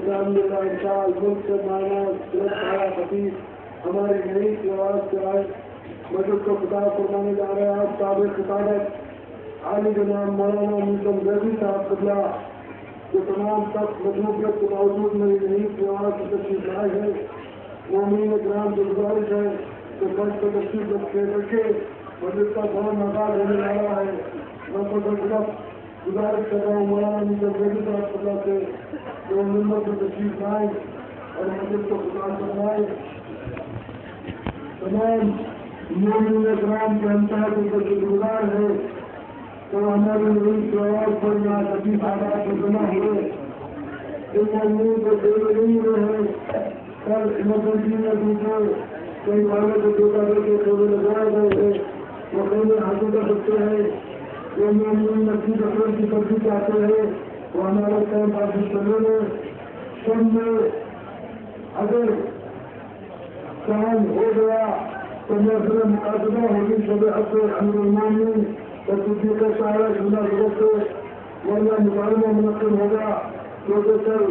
الحمدللہ انشاءاللہ ملک سے مانا سرت خطیب ہماری نئی آواز سے آئے مجلس کو خطاب فرمانے جا رہے ہیں. آپ سابق خطابت عالی جناب مولانا مسلم زیدی صاحب قبلہ جو تمام سخت مصروفیت کے باوجود میری نئی کی آواز سے تشریف لائے ہیں. مومنین اکرام سے گزارش ہے کہ فرض کو تشریف رکھے مجلس کا فوراً آغاز ہونے جا رہا ہے. میں گزارش کر رہا ہوں مولانا مسلم زیدی صاحب قبلہ سے جو ممبر سے تشریف لائیں اور مجلس کو خطاب فرمائیں. تمام مومنین اکرام کے انتہا کو شکر گزار ہے تو ہماری نئی کی آواز پر یہاں تشریف آباد میں جمع ہوئے. ان مومنین کو دے نہیں رہے کل ایمرجنسی میں دوسرے کئی والے کو دیکھا دے کے خیمے لگائے گئے ہیں. وہ خیمے حاصل کر سکتے ہیں. جو مومنین مسجد اکرم کی ترقی چاہتے ہیں وہ ہمارے کیمپ حاصل کرنے میں سب میں اگر کام ہو گیا تو محفل مقاصدہ ہوگی شب حق امیر المومنین اور صدیق صاحب زندہ ضرورت سے ورنہ مکالمہ منعقد ہوگا کیونکہ کل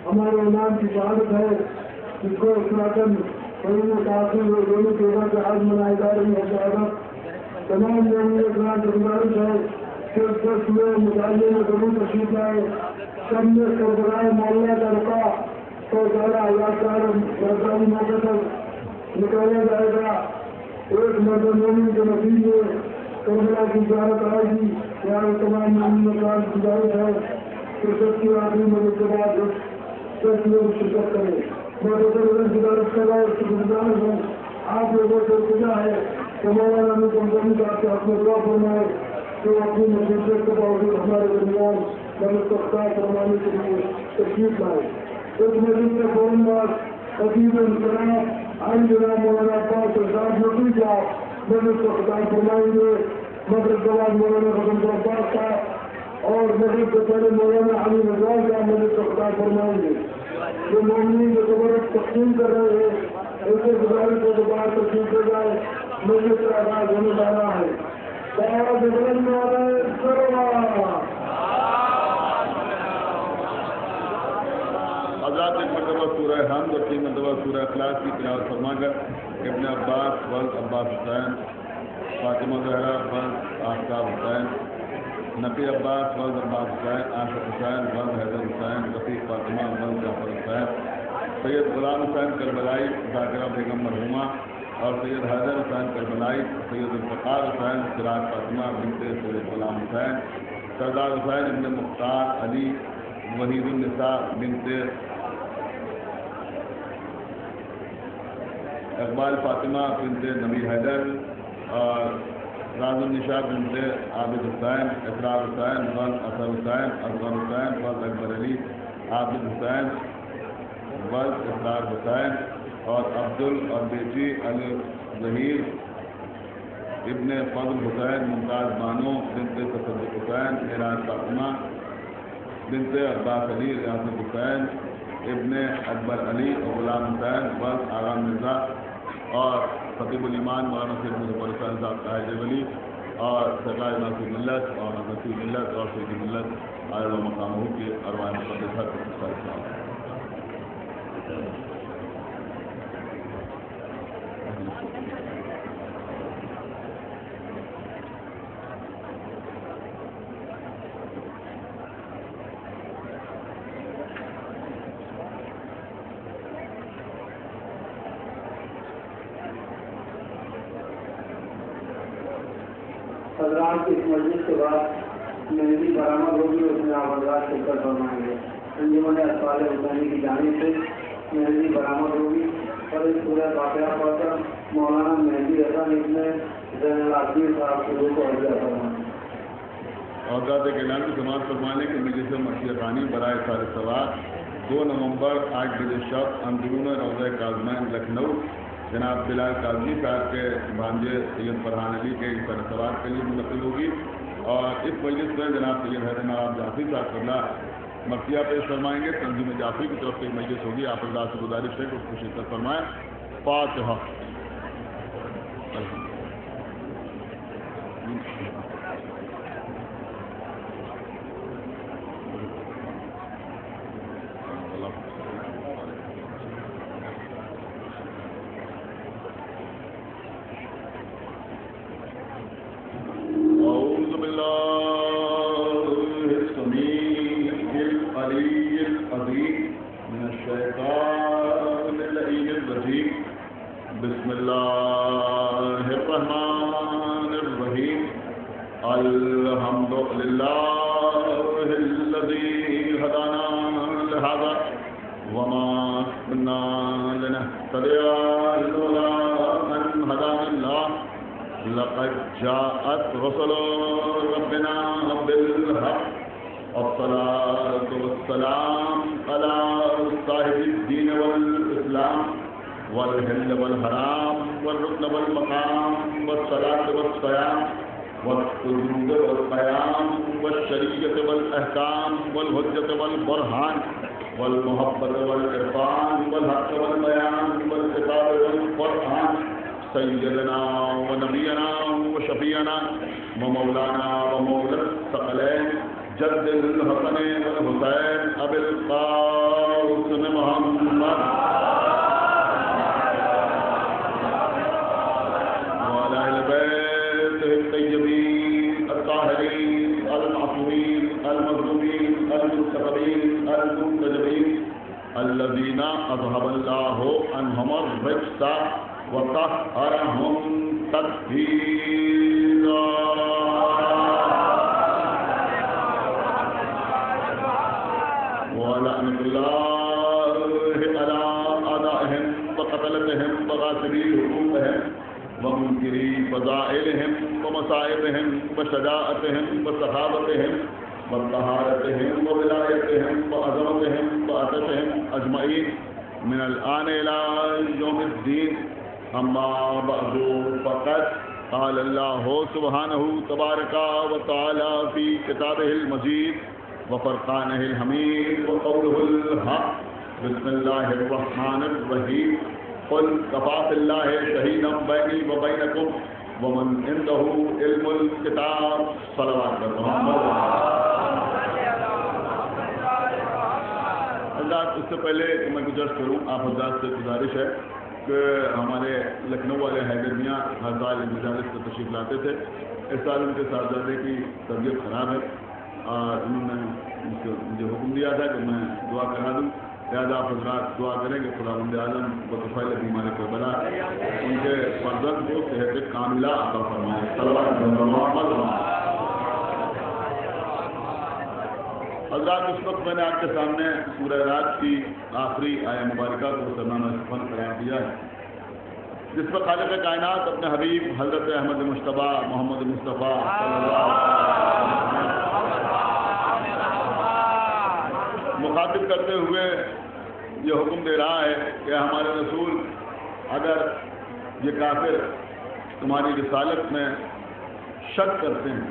ہمارے امام کی شہادت ہے جس کو اخلاقاً پڑھنے تاخیر اور دونوں کے بعد سے آج منائی جا رہی ہے شہادت. تمام مومنین اکرام سے گزارش ہے کہ اس درس میں مطالعے میں ضرور تشریف لائے. سب میں سربراہ معاملہ کا رکا تو سارا اللہ تعالیٰ مرضانی موقع پر نکالا جائے گا. ایک مرد مومن کے نصیب میں کربلا کی زیارت آئے گی. یہاں تمام مومن اکرام کی گزارش ہے کہ سب کی آخری مدد کے بعد سب لوگ شرکت کریں. میں گزارش کر رہا ہوں اس کی گزارش ہوں آپ لوگوں سے پوچھا ہے کہ مولانا نے کمپنی کا آپ اپنے دعا فرمائے تو اپنی مصروفیت کے باوجود ہمارے درمیان مدد کو خطاب فرمانے کے لیے تشریف لائے. اس مجلس کے فوراً بعد خطیب انقلاب عالی جناب مولانا عباس صاحب نقوی کا مجلس کو خطاب فرمائیں گے. مغرب کے بعد مولانا حسن عباس کا اور مغرب سے پہلے مولانا علی نواز کا مجلس کو خطاب فرمائیں گے. جو مومنین جو زبردست تقسیم کر رہے ہیں ایسے گزارش کو دوبارہ تقسیم کر جائے. مجلس کا آغاز ہونے جا رہا ہے. حضرات ایک مرتبہ سورہ حمد اور 3 مرتبہ سورہ اخلاص کی تلاوت فرما کر ابن عباس ولد عباس حسین، فاطمہ زہرا ولد آفتاب حسین، نبی عباس ولد عباس حسین، عاشق حسین ولد حیدر حسین، رفیق فاطمہ ولد جعفر حسین، سید غلام حسین کربلائی ذاکرہ بیگم مرحومہ اور سید حیدر حسین کربلائی، سید الفقار حسین سراج فاطمہ بنت سید غلام حسین، سردار حسین ابن مختار علی وحید النساء بنت اقبال فاطمہ بنت نبی حیدر اور راز النشاء بنت عابد حسین، اسرار حسین ولد اثر حسین، اصغر حسین ولد اکبر علی، عابد حسین ولد اسرار حسین اور عبدال اور بیٹی الظہیر ابن فضل حسین، ممتاز بانو بنت تصدق حسین، معراج فاطمہ بنت عباس علی، ریاست حسین ابن اکبر علی اور غلام حسین ولد آغا مرزا اور خطیب الایمان مولانا سید مظفر حسین صاحب قائد ولی اور سرکار ناصر ملت اور نصیر ملت اور سید ملت عائد و مقامہ کی ارواح مقدسہ کے ساتھ حضرات اس مجلس کے بعد مہندی برآمد ہوگی اس میں آپ حضرات شرکت فرمائیں گے. انجمن اطفال حسینی کی جانب سے مہندی برآمد ہوگی اور اس پورے واقعہ پڑھ کر مولانا مہندی حسن ابن زین العابدین صاحب شروع کو عرضہ فرمائیں. اوقات اعلان کی سماعت فرمانے کے مجلس مرشد ثانی برائے سال سوار 2 نومبر 8 بجے شب اندرون روضہ کاظمین لکھنؤ جناب بلال کاظمی صاحب کے بھانجے سید فرحان علی کے سر سوار کے لیے منتقل ہوگی اور اس مجلس میں جناب سید حیدر نواب جعفری صاحب قبلہ مرثیہ پیش فرمائیں گے. تنظیم جعفری کی طرف سے ایک مجلس ہوگی. آپ اللہ سے گزارش ہے کہ اس کو شرکت فرمائیں. فاتحہ. اللہ العظيم من الشيطان اللعين الرجيم بسم الله الرحمن الرحيم الحمد لله الذي هدانا لهذا وما كنا لنهتدي لولا أن هدانا الله لقد جاءت رسل ربنا بالحق والصلاة والسلام على صاحب الدين والإسلام والهل والحرام والركن والمقام والصلاة والصيام والسجود والقيام والشريعة والأحكام والحجة والبرهان والمحبة والإرفان والحق والبيان والكتاب والقرآن سيدنا ونبينا وشفيعنا ومولانا ومولى الثقلين جد الحسن والحسين أبي القاسم محمد وعلى أهل بيته الطيبين الطاهرين المعصومين المظلومين المنتخبين المنتجبين الذين أذهب الله عنهم الرجس وطهرهم تطهيرا ولعنة الله على أعدائهم وقتلتهم وغاسلي حقوقهم ومنكري فضائلهم ومصائبهم وشجاعتهم وسخاوتهم وطهارتهم وولايتهم وعظمتهم وعطشهم أجمعين من الآن إلى يوم الدين. أما بعد فقد قال الله سبحانه تبارك وتعالى في كتابه المجيد وفرقانه الحميد وقوله الحق بسم الله الرحمن الرحيم قل كفى بالله شهيدا بيني وبينكم ومن عنده علم الكتاب صلوات محمد. اس سے پہلے میں گزارش کروں آپ حضرات سے گزارش ہے کہ ہمارے لکھنؤ والے حیدر میاں ہر سال مجالس سے تشریف لاتے تھے. اس سال ان کے صاحبزادے کی طبیعت خراب ہے اور انہوں نے مجھے حکم دیا تھا کہ میں دعا کرا دوں. لہٰذا آپ حضرات دعا کریں کہ خداوند عالم بطفیل بیمار کربلا ان کے فرزند کو صحت کاملہ عطا فرمائے. حضرات اس وقت میں نے آپ کے سامنے سورہ رات کی آخری آیہ مبارکہ کو سرنامہ سفن قرار دیا ہے جس پر خالق کائنات اپنے حبیب حضرت احمد مجتبیٰ محمد مصطفیٰ صلی اللہ علیہ وسلم مخاطب کرتے ہوئے یہ حکم دے رہا ہے کہ ہمارے رسول اگر یہ کافر تمہاری رسالت میں شک کرتے ہیں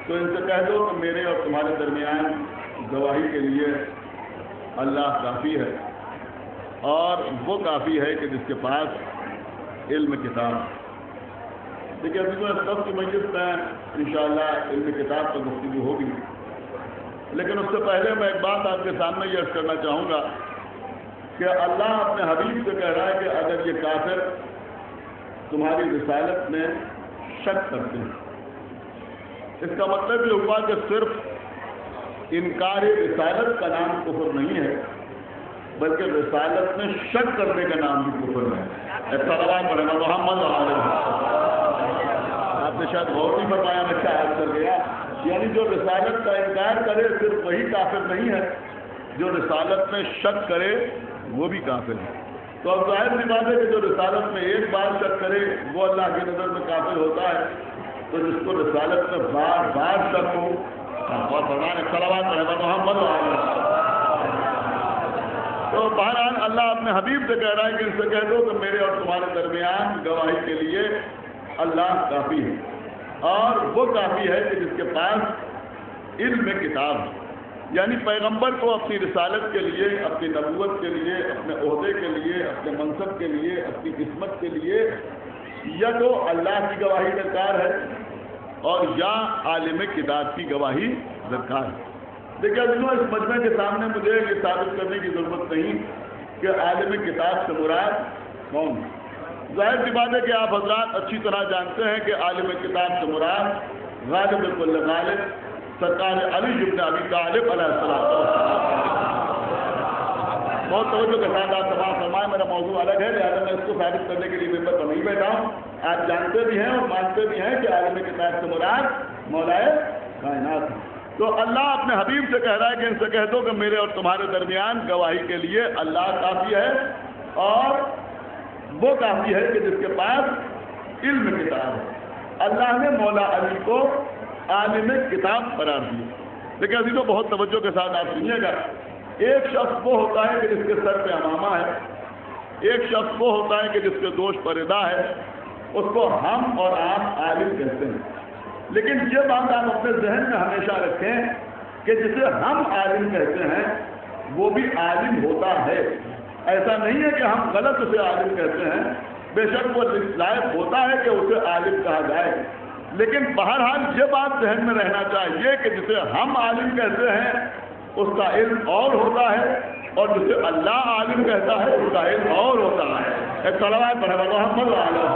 تو ان سے کہہ دو کہ میرے اور تمہارے درمیان گواہی کے لیے اللہ کافی ہے اور وہ کافی ہے کہ جس کے پاس علم کتاب. دیکھیے ابھی تو سب کی مجلس میں انشاءاللہ علم کتاب پر گفتگو ہوگی، لیکن اس سے پہلے میں ایک بات آپ کے سامنے یہ عرض کرنا چاہوں گا کہ اللہ اپنے حبیب سے کہہ رہا ہے کہ اگر یہ کافر تمہاری رسالت میں شک کرتے ہیں، اس کا مطلب یہ ہوا کہ صرف انکار رسالت کا نام کفر نہیں ہے بلکہ رسالت میں شک کرنے کا نام بھی کفر ہے. اطلاع پڑھنا محمد آپ نے شاید غور نہیں فرمایا، میں کیا عرض کر گیا. یعنی جو رسالت کا انکار کرے صرف وہی کافر نہیں ہے، جو رسالت میں شک کرے وہ بھی کافر ہے. تو اب ظاہر سی بات ہے کہ جو رسالت میں ایک بار شک کرے وہ اللہ کی نظر میں کافر ہوتا ہے. تو جس کو رسالت میں بار بار شک ہو اور فرمان صلوات محمد. تو بہرحال اللہ اپنے حبیب سے کہہ رہا ہے کہ ان سے کہہ دو کہ میرے اور تمہارے درمیان گواہی کے لیے اللہ کافی ہے اور وہ کافی ہے کہ جس کے پاس علم کتاب ہے. یعنی پیغمبر کو اپنی رسالت کے لیے، اپنی نبوت کے لیے، اپنے عہدے کے لیے، اپنے منصب کے لیے، اپنی قسمت کے لیے یا تو اللہ کی گواہی درکار ہے اور یا عالم کتاب کی گواہی درکار ہے. دیکھیے اس مجمع کے سامنے مجھے یہ ثابت کرنے کی ضرورت نہیں کہ عالم کتاب سے مراد کون. ظاہر سی بات ہے کہ آپ حضرات اچھی طرح جانتے ہیں کہ عالم کتاب سے مراد غالب کل غالب سرکار علی ابن ابی طالب علیہ السلام. بہت توجہ کے ساتھ آپ تمام فرمائیں. میرا موضوع الگ ہے لہٰذا میں اس کو ثابت کرنے کے لیے ممبر پر نہیں بیٹھا ہوں. آپ جانتے بھی ہیں اور مانتے بھی ہیں کہ عالم کتاب سے مراد مولا کائنات ہے. تو اللہ اپنے حبیب سے کہہ رہا ہے کہ ان سے کہہ دو کہ میرے اور تمہارے درمیان گواہی کے لیے اللہ کافی ہے اور وہ کافی ہے کہ جس کے پاس علم کتاب ہے. اللہ نے مولا علی کو عالم کتاب قرار دی. لیکن عزیزوں بہت توجہ کے ساتھ آپ سنیے گا. ایک شخص وہ ہوتا ہے کہ جس کے سر پہ امامہ ہے, ایک شخص وہ ہوتا ہے کہ جس کے دوش پر ردا ہے, اس کو ہم اور آپ عالم کہتے ہیں. لیکن یہ بات آپ اپنے ذہن میں ہمیشہ رکھیں کہ جسے ہم عالم کہتے ہیں وہ بھی عالم ہوتا ہے. ایسا نہیں ہے کہ ہم غلط اسے عالم کہتے ہیں, بے شک وہ لائق ہوتا ہے کہ اسے عالم کہا جائے. لیکن بہرحال یہ بات ذہن میں رہنا چاہیے کہ جسے ہم عالم کہتے ہیں اس کا علم اور ہوتا ہے, اور جسے اللہ عالم کہتا ہے اس کا علم اور ہوتا ہے. ایک صلوات پڑھے محمد علیہ.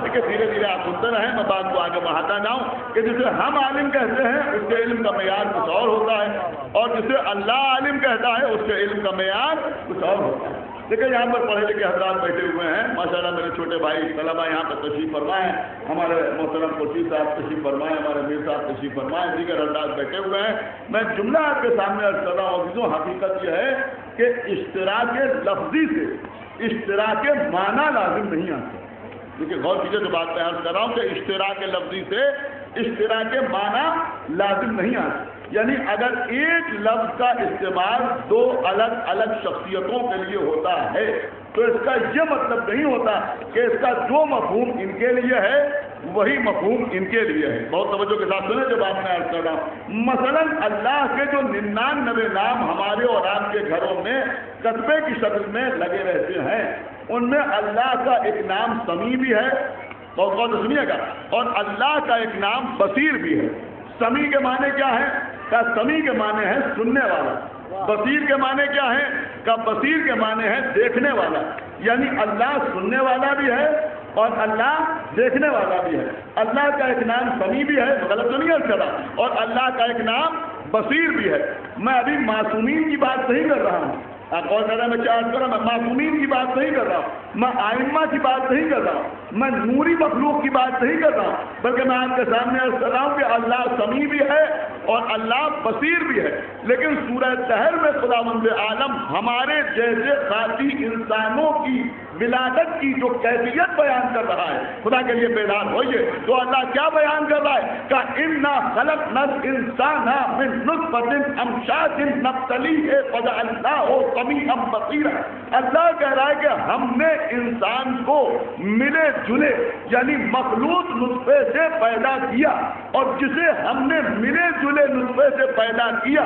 دیکھیے دھیرے دھیرے آپ سنتے رہیں, میں بات کو آگے بڑھاتا جاؤں کہ جسے ہم عالم کہتے ہیں اس کے علم کا معیار کچھ اور ہوتا ہے, اور جسے اللہ عالم کہتا ہے اس کے علم کا معیار کچھ اور ہوتا ہے. دیکھیں یہاں پر پڑھے لکھے حضرات بیٹھے ہوئے ہیں ماشاءاللہ. میرے چھوٹے بھائی طلبا یہاں پر تشریف فرمائیں, ہمارے محترم خورشید صاحب تشریف فرمائیں, ہمارے میر صاحب تشریف فرمائیں, دیگر حضرات بیٹھے ہوئے ہیں. میں جملہ آپ کے سامنے عرض کر رہا ہوں. حقیقت یہ ہے کہ اشتراک لفظی سے اشتراک معنی لازم نہیں آتا. دیکھیے غور کیجیے جو بات میں عرض کر رہا ہوں کہ اشتراک لفظی سے اشتراک معنی لازم نہیں آتا. یعنی اگر ایک لفظ کا استعمال دو الگ الگ شخصیتوں کے لیے ہوتا ہے تو اس کا یہ مطلب نہیں ہوتا کہ اس کا جو مفہوم ان کے لیے ہے وہی مفہوم ان کے لیے ہے. بہت توجہ کے ساتھ سنیں جو بات میں عرض کر رہا ہوں. مثلا اللہ کے جو 99 نام ہمارے اور آپ کے گھروں میں کتبے کی شکل میں لگے رہتے ہیں, ان میں اللہ کا ایک نام سمیع بھی ہے, اور سنیے گا, اور اللہ کا ایک نام بصیر بھی ہے. سمیع کے معنی کیا ہے؟ کہ سمیع کے معنی ہے سننے والا. بصیر کے معنی کیا ہے؟ کہ بصیر کے معنی ہے دیکھنے والا. یعنی اللہ سننے والا بھی ہے اور اللہ دیکھنے والا بھی ہے. اللہ کا ایک نام سمیع بھی ہے, غلط تو نہیں ہے چلا, اور اللہ کا ایک نام بصیر بھی ہے. میں ابھی معصومین کی بات نہیں کر رہا ہوں. آپ اور کہہ رہے ہیں میں چارج کر رہا ہوں, میں معصومین کی بات نہیں کر رہا ہوں, میں آئمہ کی بات نہیں کر رہا ہوں, میں نوری مخلوق کی بات نہیں کر رہا ہوں, بلکہ میں آپ کے سامنے عرض کر رہا ہوں کہ اللہ سمیع بھی ہے اور اللہ بصیر بھی ہے. لیکن سورہ طہر میں خداوند عالم ہمارے جیسے ذاتی انسانوں کی ولادت کی جو کیفیت بیان کر رہا ہے, خدا کے لیے بیدار ہوئیے. تو اللہ کیا بیان کر رہا ہے کہ انا خلقنا الانسان من نطفۃ امشاج نبتلیہ فجعلناہ سمیعا بصیرا. اللہ کہہ رہا ہے کہ ہم نے انسان کو ملے جلے یعنی مخلوط نطفے سے پیدا کیا, اور جسے ہم نے ملے جلے نطفے سے پیدا کیا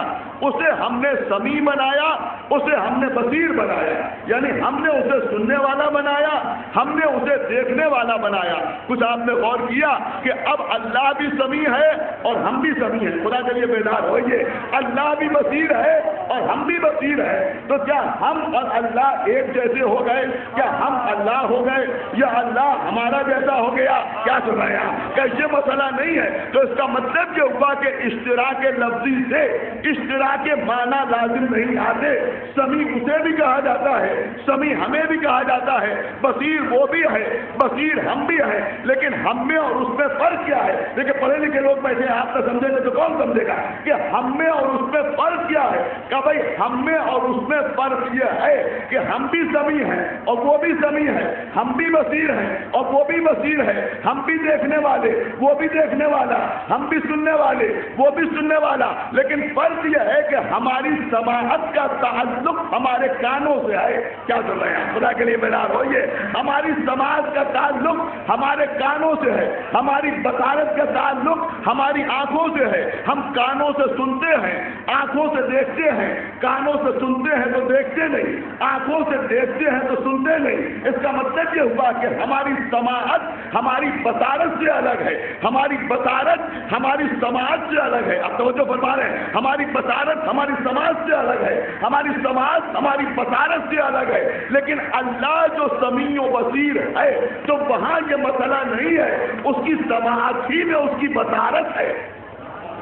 اسے ہم نے سمیع بنایا, اسے ہم نے بصیر بنایا. یعنی ہم نے اسے سننے والا بنایا, ہم نے اسے دیکھنے والا بنایا. کچھ آپ نے غور کیا کہ اب اللہ بھی سمیع ہے اور ہم بھی سمیع ہیں. خدا کے لیے بیدار ہوئیے. اللہ بھی بصیر ہے اور ہم بھی بصیر ہے. تو کیا ہم اور اللہ ایک جیسے ہو گئے؟ کیا ہم اللہ ہو گئے یا اللہ ہمارا جیسا ہو گیا؟ کیا سنایا کہ یہ مسئلہ نہیں ہے. تو اس کا مطلب یہ ہوا کہ اشتراک لفظی سے اشتراک معنی لازم نہیں آتے. سمیع اسے بھی کہا جاتا ہے, سمیع ہمیں بھی کہا جاتا ہے, بصیر وہ بھی ہے, بصیر ہم بھی ہیں. لیکن ہم میں اور اس میں فرق کیا ہے؟ دیکھیں پڑھے لکھے لوگ بیٹھے ہیں, آپ نہ سمجھیں گے تو کون سمجھے گا کہ ہم میں اور اس میں فرق کیا ہے؟ کہ بھائی ہم میں اور اس میں فرق یہ ہے کہ ہم بھی سمیع ہیں اور وہ بھی سمیع ہے, ہم بھی بصیر ہیں اور وہ بھی بصیر ہے, ہم بھی دیکھنے والے وہ بھی دیکھنے والا, ہم بھی سننے والے وہ بھی سننے والا. لیکن فرق یہ ہے کہ ہماری سماعت کا تعلق ہمارے کانوں سے ہے. کیا سن رہے ہیں؟ خدا کے لیے بیدار ہوئیے. ہماری سماعت کا تعلق ہمارے کانوں سے ہے, ہماری بصارت کا تعلق ہماری آنکھوں سے ہے. ہم کانوں سے سنتے ہیں, آنکھوں سے دیکھتے ہیں. کانوں سے سنتے ہیں تو دیکھتے نہیں, آنکھوں سے دیکھتے ہیں تو سنتے نہیں. اس کا مطلب یہ ہوا کہ ہماری سماعت ہماری بصارت سے الگ ہے, ہماری بصارت ہماری سماعت سے الگ ہے. اب توجہ فرما رہے ہیں, ہماری بصارت ہماری سماعت سے الگ ہے, ہماری سماعت ہماری بصارت سے الگ ہے. لیکن اللہ جو سمیع و بصیر ہے تو وہاں یہ مسئلہ نہیں ہے, اس کی سماعت ہی میں اس کی بصارت ہے.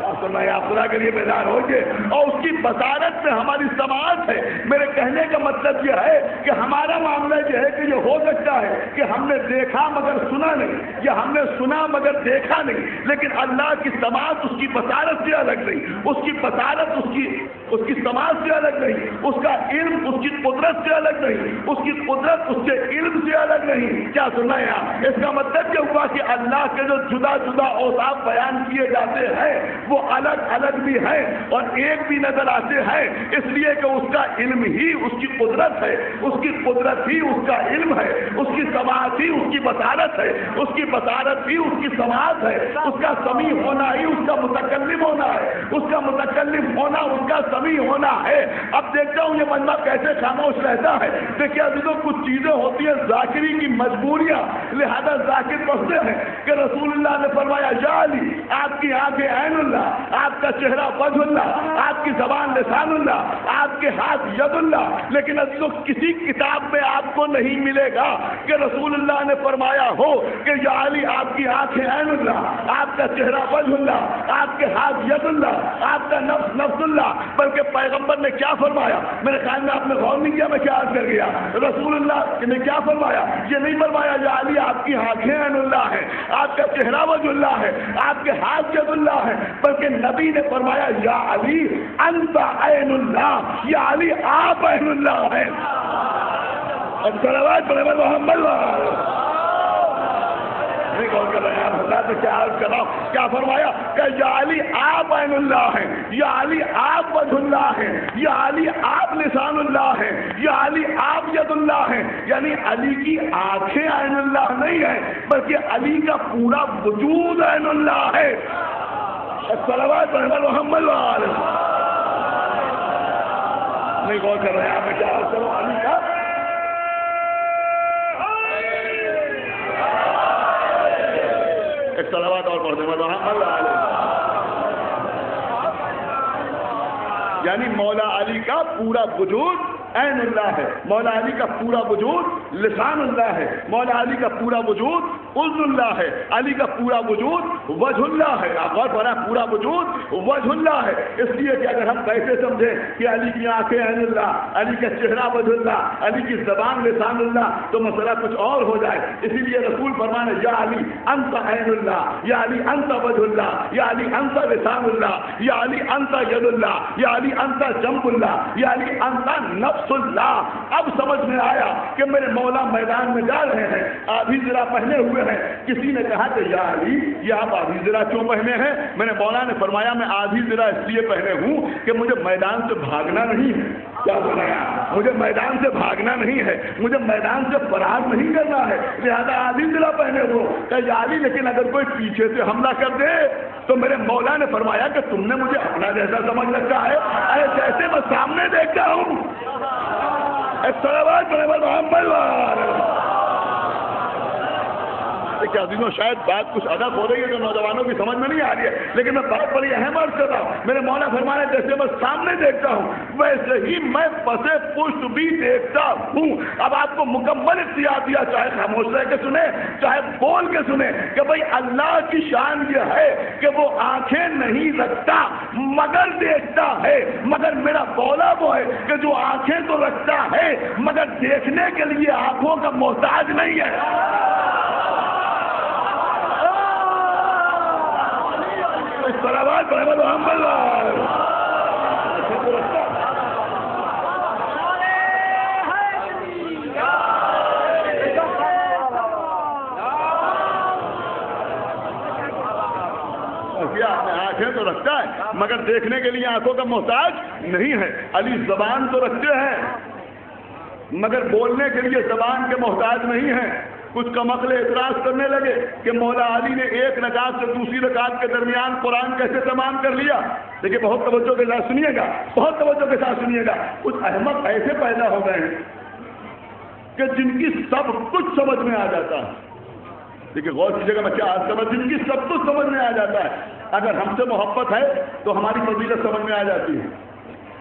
آپ خدا کے لیے بیدار ہوگے اور اس کی بصارت میں ہماری سماعت ہے. میرے کہنے کا مطلب یہ ہے کہ ہمارا معاملہ یہ ہے کہ یہ ہو سکتا ہے کہ ہم نے دیکھا مگر سنا نہیں, یا ہم نے سنا مگر دیکھا نہیں, لیکن اللہ کی سماعت اس کی بصارت سے الگ نہیں, اس کی بصارت اس کی سماعت سے الگ نہیں, اس کا علم اس کی قدرت سے الگ نہیں, اس کی قدرت اس کے علم سے الگ نہیں. کیا سننا ہے آپ؟ اس کا مطلب یہ ہوا کہ اللہ کے جو جدا جدا اوصاف بیان کیے جاتے ہیں وہ الگ الگ بھی ہیں اور ایک بھی نظر آتے ہیں, اس لیے کہ اس کا علم ہی اس کی قدرت ہے, اس کی قدرت ہی اس کا علم ہے, اس کی سماعت ہی اس کی بصارت ہے, اس کی بصارت ہی اس کی سماعت ہے, اس کا سمیع ہونا ہی اس کا متکلم ہونا ہے, اس کا متکلم ہونا اس کا سمیع ہونا ہے. اب دیکھتا ہوں یہ بندہ کیسے خاموش رہتا ہے. دیکھیے عزیزوں, کچھ چیزیں ہوتی ہیں ذاکری کی مجبوریاں, لہذا ذاکر پڑھتے ہیں کہ رسول اللہ نے فرمایا یا علی آپ کی آنکھیں عین اللہ, آپ کا چہرہ وجہ اللہ, آپ کی زبان لسان اللہ, آپ کے ہاتھ ید اللہ. لیکن عزیزوں کسی کتاب میں آپ کو نہیں ملے گا کہ رسول اللہ نے فرمایا ہو کہ یا علی آپ کی آنکھیں عین اللہ, آپ کا چہرہ وجہ اللہ, آپ کے ہاتھ ید اللہ, آپ کا نفس نفس اللہ. بلکہ پیغمبر نے کیا فرمایا؟ میرے خیال میں آپ نے غور نہیں کیا, میں کیا عرض کر گیا. رسول اللہ نے کیا فرمایا؟ یہ نہیں فرمایا یا علی آپ کی آنکھیں عین اللہ ہے, آپ کا چہرہ وجہ اللہ ہے, آپ کے ہاتھ ید اللہ ہے, بلکہ نبی نے فرمایا یا علی انت عین اللہ, یا علی آپ عین اللہ ہے. صلوات پڑھے محمد کیا فرمایا کہ یا علی آپ عین اللہ ہیں, یا علی آپ وجہ اللہ ہیں, یا علی آپ لسان اللہ ہیں, یا علی آپ ید اللہ ہیں. یعنی علی کی آنکھیں عین اللہ نہیں ہیں بلکہ علی کا پورا وجود عین اللہ ہے. صلوات محمد نہیں غور کر رہے ہیں آپ. کیا چلو علی کا ایک صلوات اور پڑھتے ہیں. یعنی مولا علی کا پورا وجود عین اللہ ہے, مولا علی کا پورا وجود لسان اللہ ہے, مولا علی کا پورا وجود اذن اللہ ہے, علی کا پورا وجود وجہ اللہ ہے. آپ غور فرمائیں, پورا وجود وجہ اللہ ہے. اس لیے کہ اگر ہم کیسے سمجھیں کہ علی کی آنکھیں عین اللہ, علی کا چہرہ وجہ اللہ, علی کی زبان لسان اللہ, تو مسئلہ کچھ اور ہو جائے. اسی لیے رسول فرمانے یا علی انت عین اللہ, یا علی انت وجہ اللہ, یا علی انت لسان اللہ, یا علی انت ید اللہ, یا علی انت جنب اللہ, یا علی انت نفس اللہ. اب سمجھ میں آیا کہ میرے مولا میدان میں جا رہے ہیں, آدھی ذرا پہنے ہوئے ہیں. کسی نے کہا کہ یا علی یہ آپ آدھی ذرا کیوں پہنے ہیں؟ میرے مولا نے فرمایا میں آدھی ذرا اس لیے پہنے ہوں کہ مجھے میدان سے بھاگنا نہیں ہے. کیا بنایا؟ مجھے میدان سے بھاگنا نہیں ہے, مجھے میدان سے فرار نہیں کرنا ہے, لہذا آدھی ذرا پہنے ہو کہ یا علی لیکن اگر کوئی پیچھے سے حملہ کر دے تو میرے مولا نے فرمایا کہ تم نے مجھے اپنا جیسا سمجھ رکھا ہے, جیسے میں سامنے دیکھتا ہوں. صلوات محمد. کیا دنوں شاید بات کچھ ادب ہو رہی ہے جو نوجوانوں کی سمجھ میں نہیں آ رہی ہے, لیکن میں بہت بڑی اہم عرض کر رہا ہوں. میرے مولا فرمانے جیسے میں سامنے دیکھتا ہوں ویسے ہی میں پسے پشت بھی دیکھتا ہوں. اب آپ کو مکمل اختیار دیا, چاہے خاموش رہ کے سنیں چاہے بول کے سنیں, کہ بھائی اللہ کی شان یہ ہے کہ وہ آنکھیں نہیں رکھتا مگر دیکھتا ہے. مگر میرا مولا وہ ہے کہ جو آنکھیں تو رکھتا ہے مگر دیکھنے کے لیے آنکھوں کا محتاج نہیں ہے. صلوات محمد. آنکھیں تو رکھتا ہے مگر دیکھنے کے لیے آنکھوں کا محتاج نہیں ہے. علی زبان تو رکھتے ہیں مگر بولنے کے لیے زبان کے محتاج نہیں ہیں. کچھ کمقلے اعتراض کرنے لگے کہ مولا علی نے ایک رکعت سے دوسری رکعت کے درمیان قرآن کیسے تمام کر لیا. دیکھیے بہت توجہ کے ساتھ سنیے گا, بہت توجہ کے ساتھ سنیے گا. کچھ احمق ایسے پیدا ہو گئے ہیں کہ جن کی سب کچھ سمجھ میں آ جاتا ہے. دیکھیے غور کیجیے گا, میں کیا سمجھ, جن کی سب کچھ سمجھ میں آ جاتا ہے. اگر ہم سے محبت ہے تو ہماری فضیلت سمجھ میں آ جاتی ہے,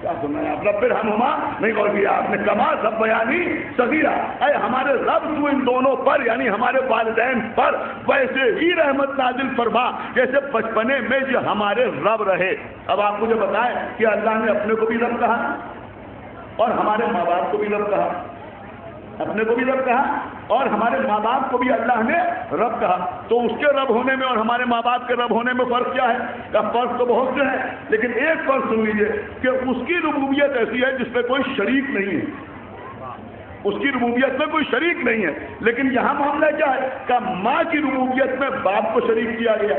کیا سنا ہے آپ؟ رب ارحمہما نہیں غور کیا آپ نے، کما سب بیانی صغیرہ، اے ہمارے رب تو ان دونوں پر یعنی ہمارے والدین پر ویسے ہی رحمت نازل فرما جیسے بچپنے میں جو ہمارے رب رہے۔ اب آپ مجھے بتائیں کہ اللہ نے اپنے کو بھی رب کہا اور ہمارے ماں باپ کو بھی رب کہا، اپنے کو بھی رب کہا اور ہمارے ماں باپ کو بھی اللہ نے رب کہا، تو اس کے رب ہونے میں اور ہمارے ماں باپ کے رب ہونے میں فرق کیا ہے؟ کا فرق تو بہت سے ہے، لیکن ایک فرق سن لیجیے کہ اس کی ربوبیت ایسی ہے جس میں کوئی شریک نہیں ہے، اس کی ربوبیت میں کوئی شریک نہیں ہے، لیکن یہاں معاملہ کیا ہے کہ ماں کی ربوبیت میں باپ کو شریک کیا گیا،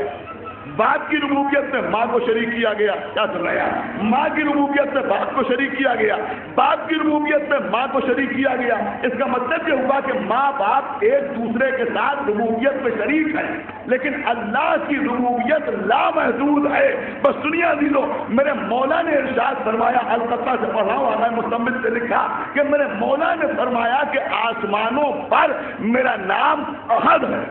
باپ کی ربوبیت میں ماں کو شریک کیا گیا، کیا سن رہے ہیں؟ ماں کی ربوبیت میں باپ کو شریک کیا گیا، باپ کی ربوبیت میں ماں کو شریک کیا گیا۔ اس کا مطلب یہ ہوا کہ ماں باپ ایک دوسرے کے ساتھ ربوبیت میں شریک ہیں، لیکن اللہ کی ربوبیت لامحدود ہے۔ بس دنیا عزیزو، میرے مولا نے ارشاد فرمایا، القطع سے پڑھا ہوا ہے، مصنف سے لکھا کہ میرے مولا نے فرمایا کہ آسمانوں پر میرا نام احد ہے۔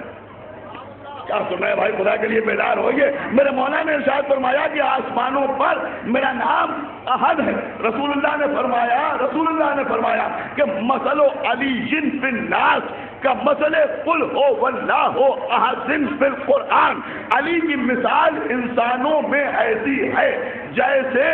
کیا سنا ہے بھائی؟ خدا کے لیے بیدار ہوئیے۔ میرے مولا نے ارشاد فرمایا کہ آسمانوں پر میرا نام احد ہے۔ رسول اللہ نے فرمایا کہ مثل علی فی الناس کا مثل قل ہو واللہ احد فی القرآن، علی کی مثال انسانوں میں ایسی ہے جیسے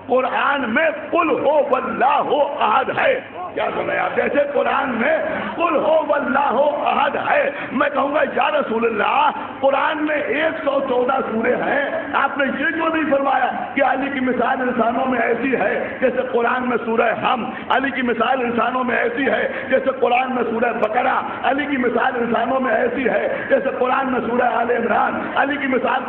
قرآن میں قل ہو واللہ احد ہے۔ کیا سنا ہے آپ؟ جیسے قرآن میں قل ہو واللہ احد ہے۔ میں کہوں گا یا رسول اللہ، قرآن میں 114 سورے ہیں، آپ نے یہ کیوں نہیں فرمایا کہ علی کی مثال انسانوں میں ایسی ہے جیسے قرآن میں سورہ ہم، علی کی مثال انسانوں میں ایسی ہے جیسے قرآن میں سورہ بقرہ، علی کی مثال انسانوں میں ایسی ہے جیسے قرآن میں سورہ آل عمران، علی کی مثال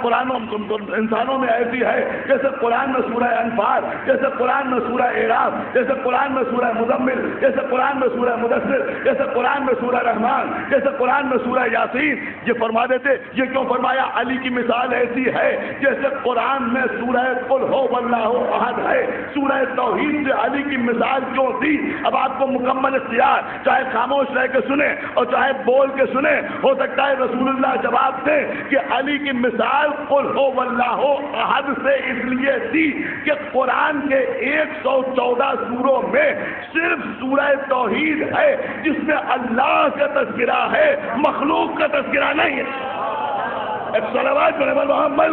انسانوں میں ایسی ہے جیسے قرآن میں سورہ انفال، جیسے قرآن میں سورہ اعراف، جیسے قرآن میں سورہ مزمل، جیسے قرآن میں سورہ مدثر، جیسے قرآن میں سورہ رحمان، جیسے قرآن میں سورہ یاسین۔ یہ فرما دیتے، یہ کیوں فرمایا علی کی مثال ایسی ہے جیسے قرآن میں سورہ قل ہو واللہ احد ہے؟ سورہ توحید سے علی کی مثال کیوں دی؟ اب آپ کو مکمل اختیار، چاہے خاموش رہ کے سنیں اور چاہے بول کے سنیں، ہو سکتا ہے رسول اللہ جواب دیں کہ علی کی مثال قل ہو واللہ احد سے اس لیے دی کہ قرآن کے 114 سوروں میں صرف سورہ توحید ہے جس میں اللہ کا تذکرہ ہے، مخلوق کا تذکرہ نہیں ہے۔ ایک صلوات پڑھے محمد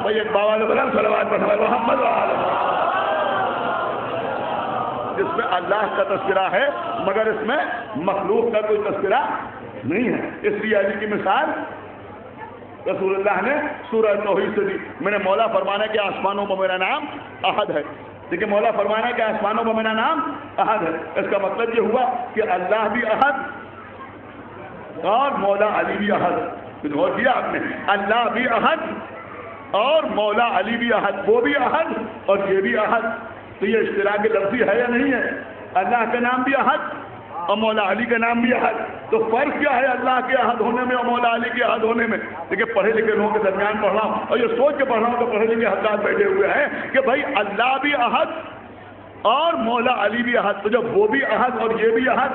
بھائی، ایک بابا نے بولا صلوات پڑھے محمد، جس میں اللہ کا تذکرہ ہے مگر اس میں مخلوق کا کوئی تذکرہ نہیں ہے۔ اس لیے علی کی مثال رسول اللہ نے سورہ توحید سے دی۔ میں نے مولا فرمانا کہ آسمانوں میں میرا نام احد ہے، دیکھیں مولا فرمانا کہ آسمانوں میں میرا نام احد ہے، اس کا مطلب یہ ہوا کہ اللہ بھی احد اور مولا علی بھی احد۔ غور کیا آپ نے؟ اللہ بھی احد اور مولا علی بھی احد، وہ بھی احد اور یہ بھی احد۔ تو یہ اشتراک لفظی ہے یا نہیں ہے؟ اللہ کا نام بھی احد اور مولا علی کا نام بھی احد۔ تو فرق کیا ہے اللہ کے احد ہونے میں اور مولا علی کے احد ہونے میں؟ دیکھیں پڑھے لکھے لوگوں کے درمیان پڑھ رہا ہوں اور یہ سوچ کے پڑھ رہا ہوں کہ پڑھے لکھے حضرات بیٹھے ہوئے ہیں کہ بھائی اللہ بھی احد اور مولا علی بھی احد، تو جب وہ بھی احد اور یہ بھی احد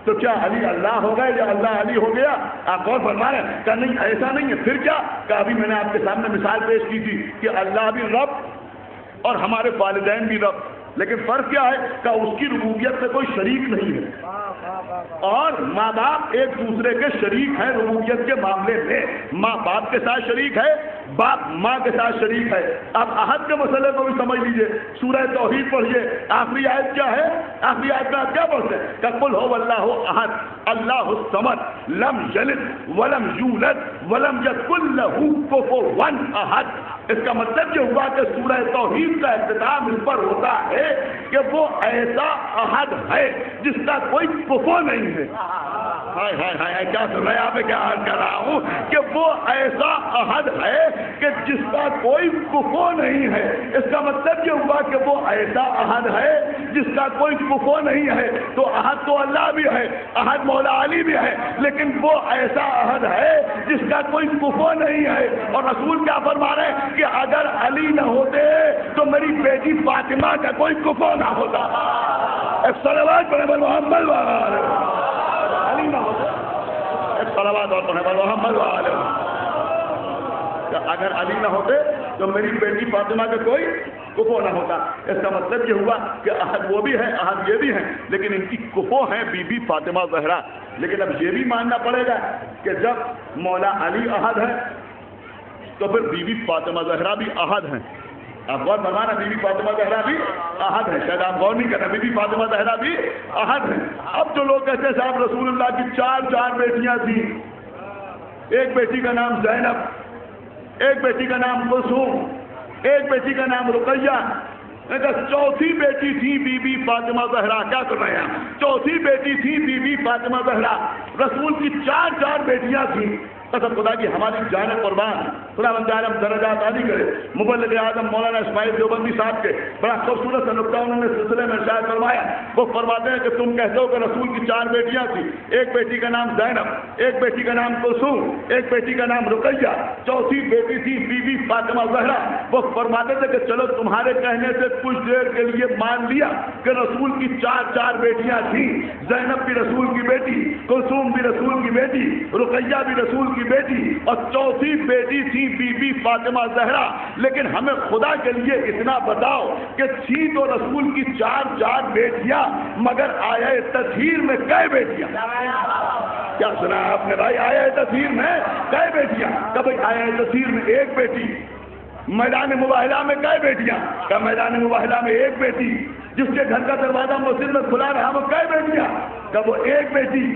تو کیا علی اللہ ہو گئے یا اللہ علی ہو گیا؟ آپ غور فرما رہے ہیں کہ نہیں، ایسا نہیں ہے۔ پھر کیا کہ ابھی میں نے آپ کے سامنے مثال پیش کی تھی کہ اللہ بھی رب اور ہمارے والدین بھی رب، لیکن فرق کیا ہے کہ اس کی ربوبیت سے کوئی شریک نہیں ہے اور ماں باپ ایک دوسرے کے شریک ہیں ربوبیت کے معاملے میں۔ ماں باپ کے ساتھ شریک ہے، باپ ماں کے ساتھ شریک ہے۔ اب احد کے مسئلے کو بھی سمجھ لیجئے، سورہ توحید پڑھیے، آخری آیت کیا ہے؟ آخری آیت میں آپ کیا پڑھتے ہیں کہ قل هو واللہ احد اللہ الصمد لم یلد ولم یولد ولم یکن له کفوا احد۔ اس کا مطلب یہ ہوا کہ سورہ توحید کا اختتام اس پر ہوتا ہے کہ وہ ایسا احد ہے جس کا کوئی کفو نہیں ہے۔ ہائے ہائے ہائے، کیا سن رہے ہیں آپ؟ کیا عرض کر رہا ہوں کہ وہ ایسا احد ہے کہ جس کا کوئی کفو نہیں ہے۔ اس کا مطلب یہ ہوا کہ وہ ایسا احد ہے جس کا کوئی کفو نہیں ہے۔ تو احد تو اللہ بھی ہے، احد مولا علی بھی ہے، لیکن وہ ایسا احد ہے جس کا کوئی کفو نہیں ہے۔ اور رسول کیا فرما رہے ہیں کہ اگر علی نہ ہوتے تو میری بیٹی فاطمہ کا کوئی کفو نہ ہوتا۔ ایک صلوات پڑھے محمد علی نہ ہوتا، ایک صلوات اور پڑھے محمد کہ اگر علی نہ ہوتے تو میری بیٹی فاطمہ کا کوئی کفو نہ ہوتا. اس کا مطلب یہ ہوا کہ احد وہ بھی ہے احد یہ بھی ہیں، لیکن ان کی کفو ہیں بی بی فاطمہ زہرا. لیکن اب یہ بھی ماننا پڑے گا کہ جب مولا علی احد ہے تو پھر بی بی فاطمہ زہرا بھی احد ہیں. آپ غور فرمانا، بی بی فاطمہ زہرا بھی احد ہے. شاید آپ غور نہیں کرنا، بی بی فاطمہ زہرا بھی احد ہیں. اب جو لوگ کہتے ہیں صاحب رسول اللہ کی چار بیٹیاں تھیں، ایک بیٹی کا نام زینب، ایک بیٹی کا نام کلثوم، ایک بیٹی کا نام رقیہ، چوتھی بیٹی تھی بی بی فاطمہ زہرا. کیا کر رہے ہیں؟ چوتھی بیٹی تھی بی بی فاطمہ زہرا. رسول کی چار بیٹیاں تھیں. قسم خدا کی ہماری جان قربان، خدا ہم درجات عالی کرے. مبلغ اعظم مولانا اسماعیل دیوبندی صاحب کے بڑا خوبصورت سا نقطہ انہوں نے سلسلے میں ارشاد فرمایا. وہ فرماتے ہیں کہ تم کہتے ہو کہ رسول کی 4 بیٹیاں تھیں، ایک بیٹی کا نام زینب، ایک بیٹی کا نام کلثوم، ایک بیٹی کا نام رقیہ، چوتھی بیٹی تھی بی بی فاطمہ زہرا. وہ فرماتے تھے کہ چلو تمہارے کہنے سے کچھ دیر کے لیے مان لیا کہ رسول کی 4 بیٹیاں تھیں. زینب بھی رسول کی بیٹی، کلثوم بھی رسول کی بیٹی، رقیہ بھی رسول کی بیٹی، اور چوتھی بیٹی تھی بی بی فاطمہ زہرا. لیکن ہمیں خدا کے لیے اتنا بتاؤ کہ تھی تو رسول کی 4 بیٹیاں، مگر آیہ تطہیر میں کئے بیٹیاں؟ کیا سنا آپ نے بھائی؟ آیہ تطہیر میں کئے بیٹیاں؟ کبھی آیہ تطہیر میں ایک بیٹی. میدان مباہلہ میں کئے بیٹیاں؟ کیا میدان مباہلہ میں ایک بیٹی. جس کے گھر کا دروازہ مسجد میں کھلا رہا وہ کئے بیٹیاں؟ کب وہ ایک بیٹی.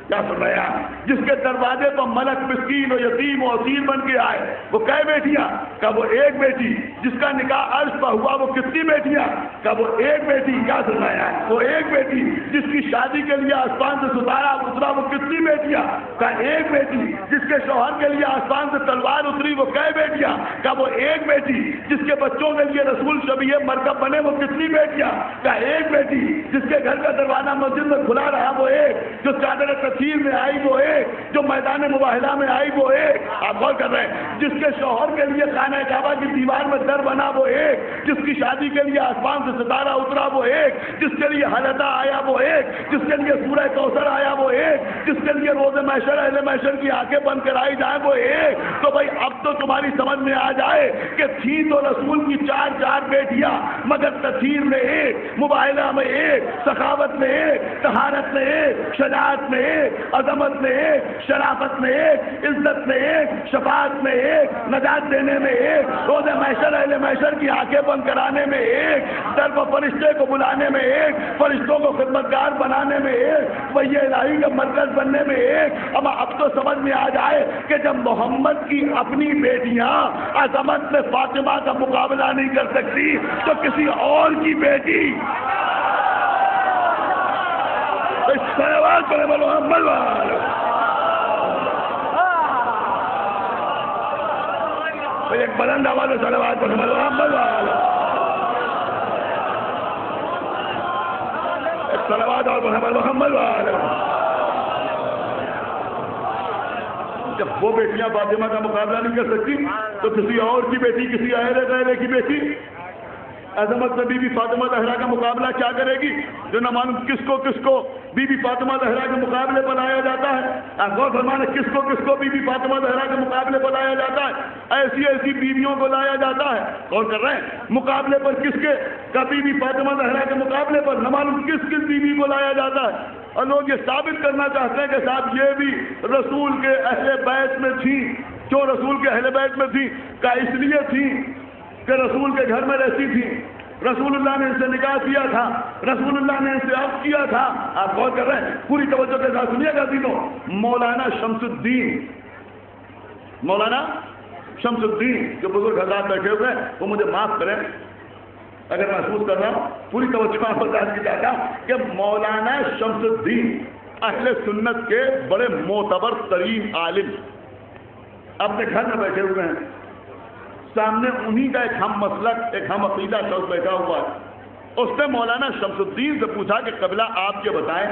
کیا سن رہے ہیں؟ جس کے دروازے پر ملک مسکین و یتیم و اسیر بن کے آئے وہ کئے بیٹیاں؟ کب وہ ایک بیٹی. جس کا نکاح عرش پر ہوا وہ کتنی بیٹیاں؟ کب وہ ایک بیٹی. کیا سن رہے ہیں؟ وہ ایک بیٹی. جس کی شادی کے لیے آسمان سے ستارہ اترا وہ کتنی بیٹیاں؟ کا ایک بیٹی. جس کے شوہر کے لیے آسمان سے تلوار اتری وہ کئے بیٹیاں؟ کا وہ ایک بیٹی. جس کے بچوں کے لیے رسول شبیہ مرکب بنے وہ کتنی بیٹیاں؟ کا ایک بیٹی. جس کے گھر کا دروازہ مسجد میں کھلا رہا وہ ایک. جو چادر تطہیر میں آئی وہ ایک. جو میدان مباہلہ میں آئی وہ ایک. آپ غور کر رہے ہیں؟ جس کے شوہر کے لیے خانہ کعبہ کی دیوار میں در بنا وہ ایک. جس کی شادی کے لیے آسمان سے ستارہ اترا وہ ایک. جس کے لیے حلقہ آیا وہ ایک. جس کے لیے سورہ کوثر آیا وہ ایک. جس کے لیے روز محشر اہل محشر کی آنکھیں بند کرائی جائیں وہ ایک. تو بھائی اب تو تمہاری سمجھ میں آ جائے کہ تھی تو رسول کی 4 بیٹیاں، مگر تطہیر میں ایک، مباہلہ میں ایک، سخاوت میں ایک، طہارت میں ایک، شجاعت میں ایک، عظمت میں ایک، شرافت میں ایک، عزت میں ایک، شفاعت میں ایک، نجات دینے میں ایک، روز محشر اہل محشر کی آنکھیں بند کرانے میں ایک، در پر فرشتے کو بلانے میں ایک، فرشتوں کو خدمتگار بنانے میں ایک، وحی الہی کا مرکز بننے میں ایک. اب تو سمجھ میں آ جائے کہ جب محمد کی اپنی بیٹیاں عظمت میں فاطمہ کا مقابلہ نہیں کر سکتی تو کسی اور کی بیٹی صلوات پر محمد والو. ایک بلند آواز میں صلوات پر محمد والو. ایک صلوات اور محمد والو. جب وہ بیٹیاں فاطمہ کا مقابلہ نہیں کر سکتی تو کسی اور کی بیٹی، کسی اہل کی بیٹی عظمت میں بی بی فاطمہ زہرا کا مقابلہ کیا کرے گی؟ جو نہ معلوم کس کو بی بی فاطمہ زہرا کے مقابلے پر لایا جاتا ہے. غور فرمانے کس کو بی بی فاطمہ زہرا کے مقابلے پر لایا جاتا ہے. ایسی بیویوں کو لایا جاتا ہے. غور کر رہے ہیں؟ مقابلے پر کس کے؟ کا بی بی فاطمہ زہرا کے مقابلے پر نہ معلوم کس بیوی کو لایا جاتا ہے. اور لوگ یہ ثابت کرنا چاہتے ہیں کہ صاحب یہ بھی رسول کے اہل بیت میں تھی. جو رسول کے اہل بیت میں تھی کا اس لیے تھی کہ رسول کے گھر میں رہتی تھی، رسول اللہ نے ان سے نکاح کیا تھا، رسول اللہ نے ان سے عفو کیا تھا. آپ غور کر رہے ہیں؟ پوری توجہ کے ساتھ سنیے گا دینوں. مولانا شمس الدین جو بزرگ حضرات بیٹھے ہوئے ہیں وہ مجھے معاف کریں اگر محسوس کر رہا ہوں، پوری توجہ آپ برداشت کی جاتا کہ مولانا شمس الدین اہل سنت کے بڑے معتبر ترین عالم اپنے گھر میں بیٹھے ہوئے ہیں. سامنے انہی کا ایک ہم مسلک، ایک ہم عقیدہ شخص بیٹھا ہوا ہے. اس نے مولانا شمس الدین سے پوچھا کہ قبلہ آپ یہ بتائیں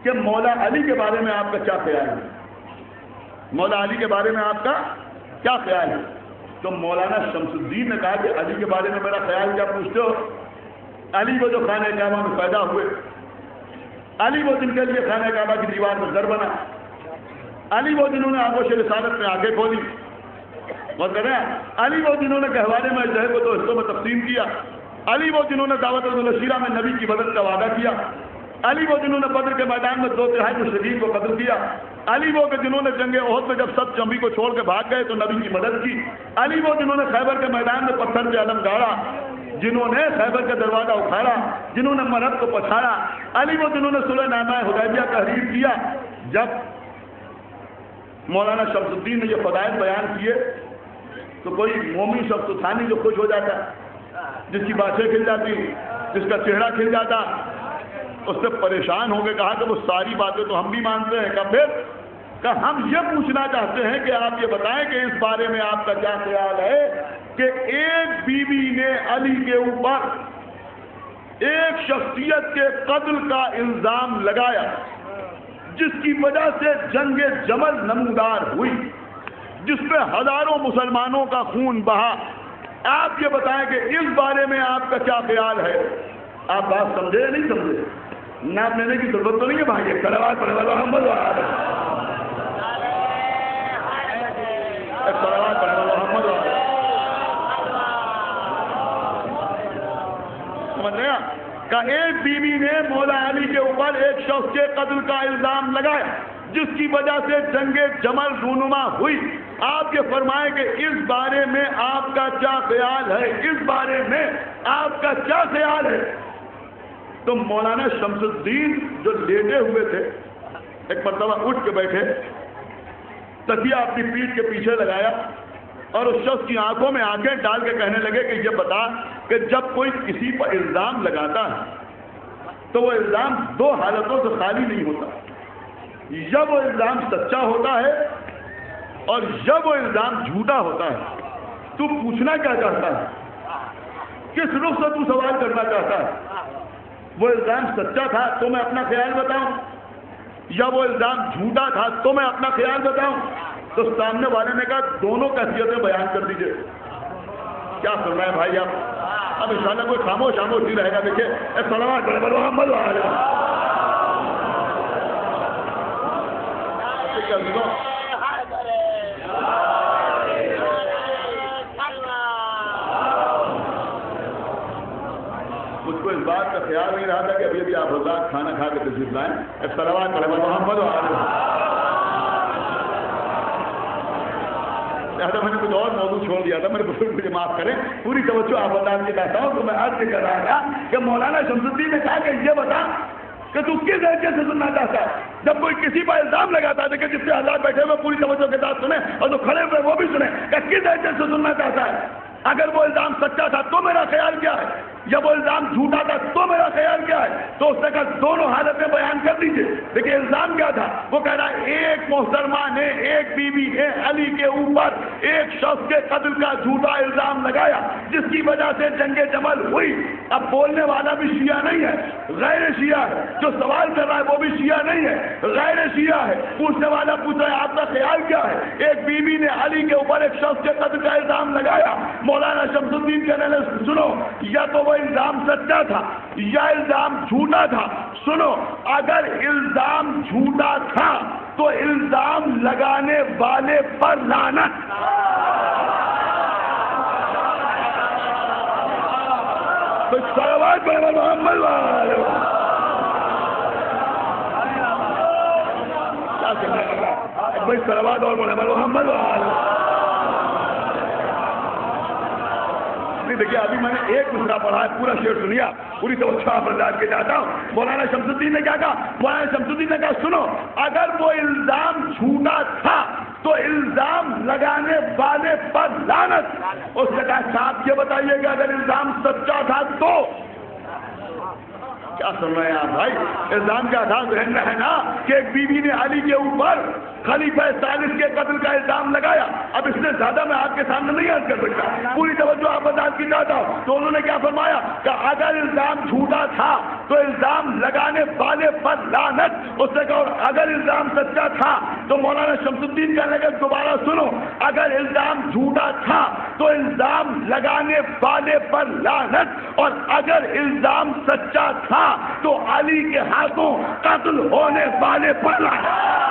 کہ مولا علی کے بارے میں آپ کا کیا خیال ہے؟ مولا علی کے بارے میں آپ کا کیا خیال ہے؟ تو مولانا شمس الدین نے کہا کہ علی کے بارے میں میرا خیال کیا پوچھتے ہو؟ علی وہ جو خانہ کعبہ میں پیدا ہوئے، علی وہ جن کے لیے خانہ کعبہ کی دیوار میں در بنا، علی وہ جنہوں نے آغوش رسالت میں آنکھیں کھولی، اور کہہ رہے ہیں علی وہ جنہوں نے گہوارے میں جہے کو دو حصوں میں تقسیم کیا، علی وہ جنہوں نے دعوت الشیرہ میں نبی کی مدد کا وعدہ کیا، علی وہ جنہوں نے بدر کے میدان میں 2/3 مشرکین کو قتل کیا، علی وہ کہ جنہوں نے جنگ احد میں جب سب چمبی کو چھوڑ کے بھاگ گئے تو نبی کی مدد کی، علی وہ جنہوں نے خیبر کے میدان میں پتھر پہ علم گاڑا، جنہوں نے خیبر کا دروازہ اکھاڑا، جنہوں نے مرد کو پچھاڑا، علی وہ جنہوں نے صلح نامہ حدیبیہ تحریر کیا۔ جب مولانا شمس الدین نے یہ فضائل بیان کیے تو کوئی مومن شخص تو تھا نہیں جو خوش ہو جاتا، جس کی باتیں کھل جاتی، جس کا چہرہ کھل جاتا، اس سے پریشان ہو کے کہا کہ وہ ساری باتیں تو ہم بھی مانتے ہیں، کہ پھر کہ ہم یہ پوچھنا چاہتے ہیں کہ آپ یہ بتائیں کہ اس بارے میں آپ کا کیا خیال ہے کہ ایک بیوی نے علی کے اوپر ایک شخصیت کے قتل کا الزام لگایا جس کی وجہ سے جنگ جمل نمودار ہوئی، جس پہ ہزاروں مسلمانوں کا خون بہا، آپ یہ بتائیں کہ اس بارے میں آپ کا کیا خیال ہے؟ آپ بات سمجھے یا نہیں سمجھے؟ نام لینے کی ضرورت تو نہیں ہے بھائی، صلوات پڑھے والے محمد صلوات پڑھے والے محمد سمجھ رہے ہیں کہ ایک بیوی نے مولا علی کے اوپر ایک شخص کے قتل کا الزام لگایا جس کی وجہ سے جنگ جمل رونما ہوئی، آپ یہ فرمائیں کہ اس بارے میں آپ کا کیا خیال ہے؟ اس بارے میں آپ کا کیا خیال ہے؟ تو مولانا شمس الدین جو لیٹے ہوئے تھے ایک مرتبہ اٹھ کے بیٹھے، تکیہ اپنی پیٹھ کے پیچھے لگایا اور اس شخص کی آنکھوں میں آنکھیں ڈال کے کہنے لگے کہ یہ بتا کہ جب کوئی کسی پر الزام لگاتا ہے تو وہ الزام دو حالتوں سے خالی نہیں ہوتا، یا وہ الزام سچا ہوتا ہے اور یا وہ الزام جھوٹا ہوتا ہے۔ تو پوچھنا کیا چاہتا ہے؟ کس رخ سے تو سوال کرنا چاہتا ہے؟ وہ الزام سچا تھا تو میں اپنا خیال بتاؤں، یا وہ الزام جھوٹا تھا تو میں اپنا خیال بتاؤں؟ تو سامنے والے نے کہا دونوں کیفیتیں بیان کر دیجئے۔ کیا سن رہے ہیں بھائی آپ؟ اب انشاءاللہ کوئی خاموش نہیں رہے گا۔ دیکھیے صلوات پڑھے والے محمد مجھ کو اس بات کا خیال نہیں رہا تھا کہ ابھی آپ حضرات کھانا کھا کے تشریف لائیں۔ صلوات پڑھے والے محمد میں نے کچھ اور موضوع چھوڑ دیا تھا، میرے بزرگ مجھے معاف کریں، پوری توجہ آپ بتا کے کہتا ہوں تو میں عرض کر رہا تھا کہ مولانا شمس الدین نے کہا کہ یہ بتا کہ تو کس حیثیت سے سننا چاہتا ہے؟ جب کوئی کسی پر الزام لگاتا ہے کہ جس سے حضرات بیٹھے ہوئے پوری توجہ کے ساتھ سنیں اور جو کھڑے ہوئے وہ بھی سنیں کہ کس حیثیت سے سننا چاہتا ہے؟ اگر وہ الزام سچا تھا تو میرا خیال کیا ہے، یا وہ الزام جھوٹا تھا تو میرا خیال کیا ہے؟ تو اس نے کہا دونوں حالتیں بیان کر دیجئے۔ دیکھیں الزام کیا تھا، وہ کہہ رہا ہے ایک محترمہ نے، ایک بیوی نے علی کے اوپر ایک شخص کے قتل کا جھوٹا الزام لگایا جس کی وجہ سے جنگ جمل ہوئی۔ اب بولنے والا بھی شیعہ نہیں ہے، غیر شیعہ ہے، جو سوال کر رہا ہے وہ بھی شیعہ نہیں ہے، غیر شیعہ ہے۔ پوچھنے والا پوچھ رہا ہے آپ کا خیال کیا ہے؟ ایک بیوی نے علی کے اوپر ایک شخص کے قتل کا الزام لگایا، مولانا شمس الدین کہنے لگے سنو، یا تو وہ الزام سچا تھا یا الزام جھوٹا تھا۔ سنو، اگر الزام جھوٹا تھا تو الزام لگانے والے پر لعنت۔ تو صلوات پڑھے محمد والے بھائی، صلوات اور پڑھے محمد والے۔ دیکھیے ابھی میں نے ایک دوسرا پڑھا ہے، پورا شعر سنیا، پوری توجہ آپ برداشت کے جاتا ہوں۔ مولانا شمس الدین نے کیا کہا؟ مولانا شمس الدین نے کہا سنو، اگر وہ الزام جھوٹا تھا تو الزام لگانے والے پر لعنت۔ اس نے کہا صاحب یہ بتائیے کہ اگر الزام سچا تھا تو کیا سن رہے ہیں آپ بھائی؟ الزام کیا تھا؟ ذہن میں ہے نا کہ ایک بیوی نے علی کے اوپر خلیفہ ثالث کے قتل کا الزام لگایا۔ اب اس سے زیادہ میں آپ کے سامنے نہیں عرض کر سکتا، پوری توجہ آپ برداشت کی چاہتا ہوں۔ تو انہوں نے کیا فرمایا کہ اگر الزام جھوٹا تھا تو الزام لگانے والے پر لعنت۔ اس نے کہا اگر الزام سچا تھا تو مولانا شمس الدین کہنے لگے دوبارہ سنو، اگر الزام جھوٹا تھا تو الزام لگانے والے پر لعنت، اور اگر الزام سچا تھا تو علی کے ہاتھوں قتل ہونے والے پر لعنت۔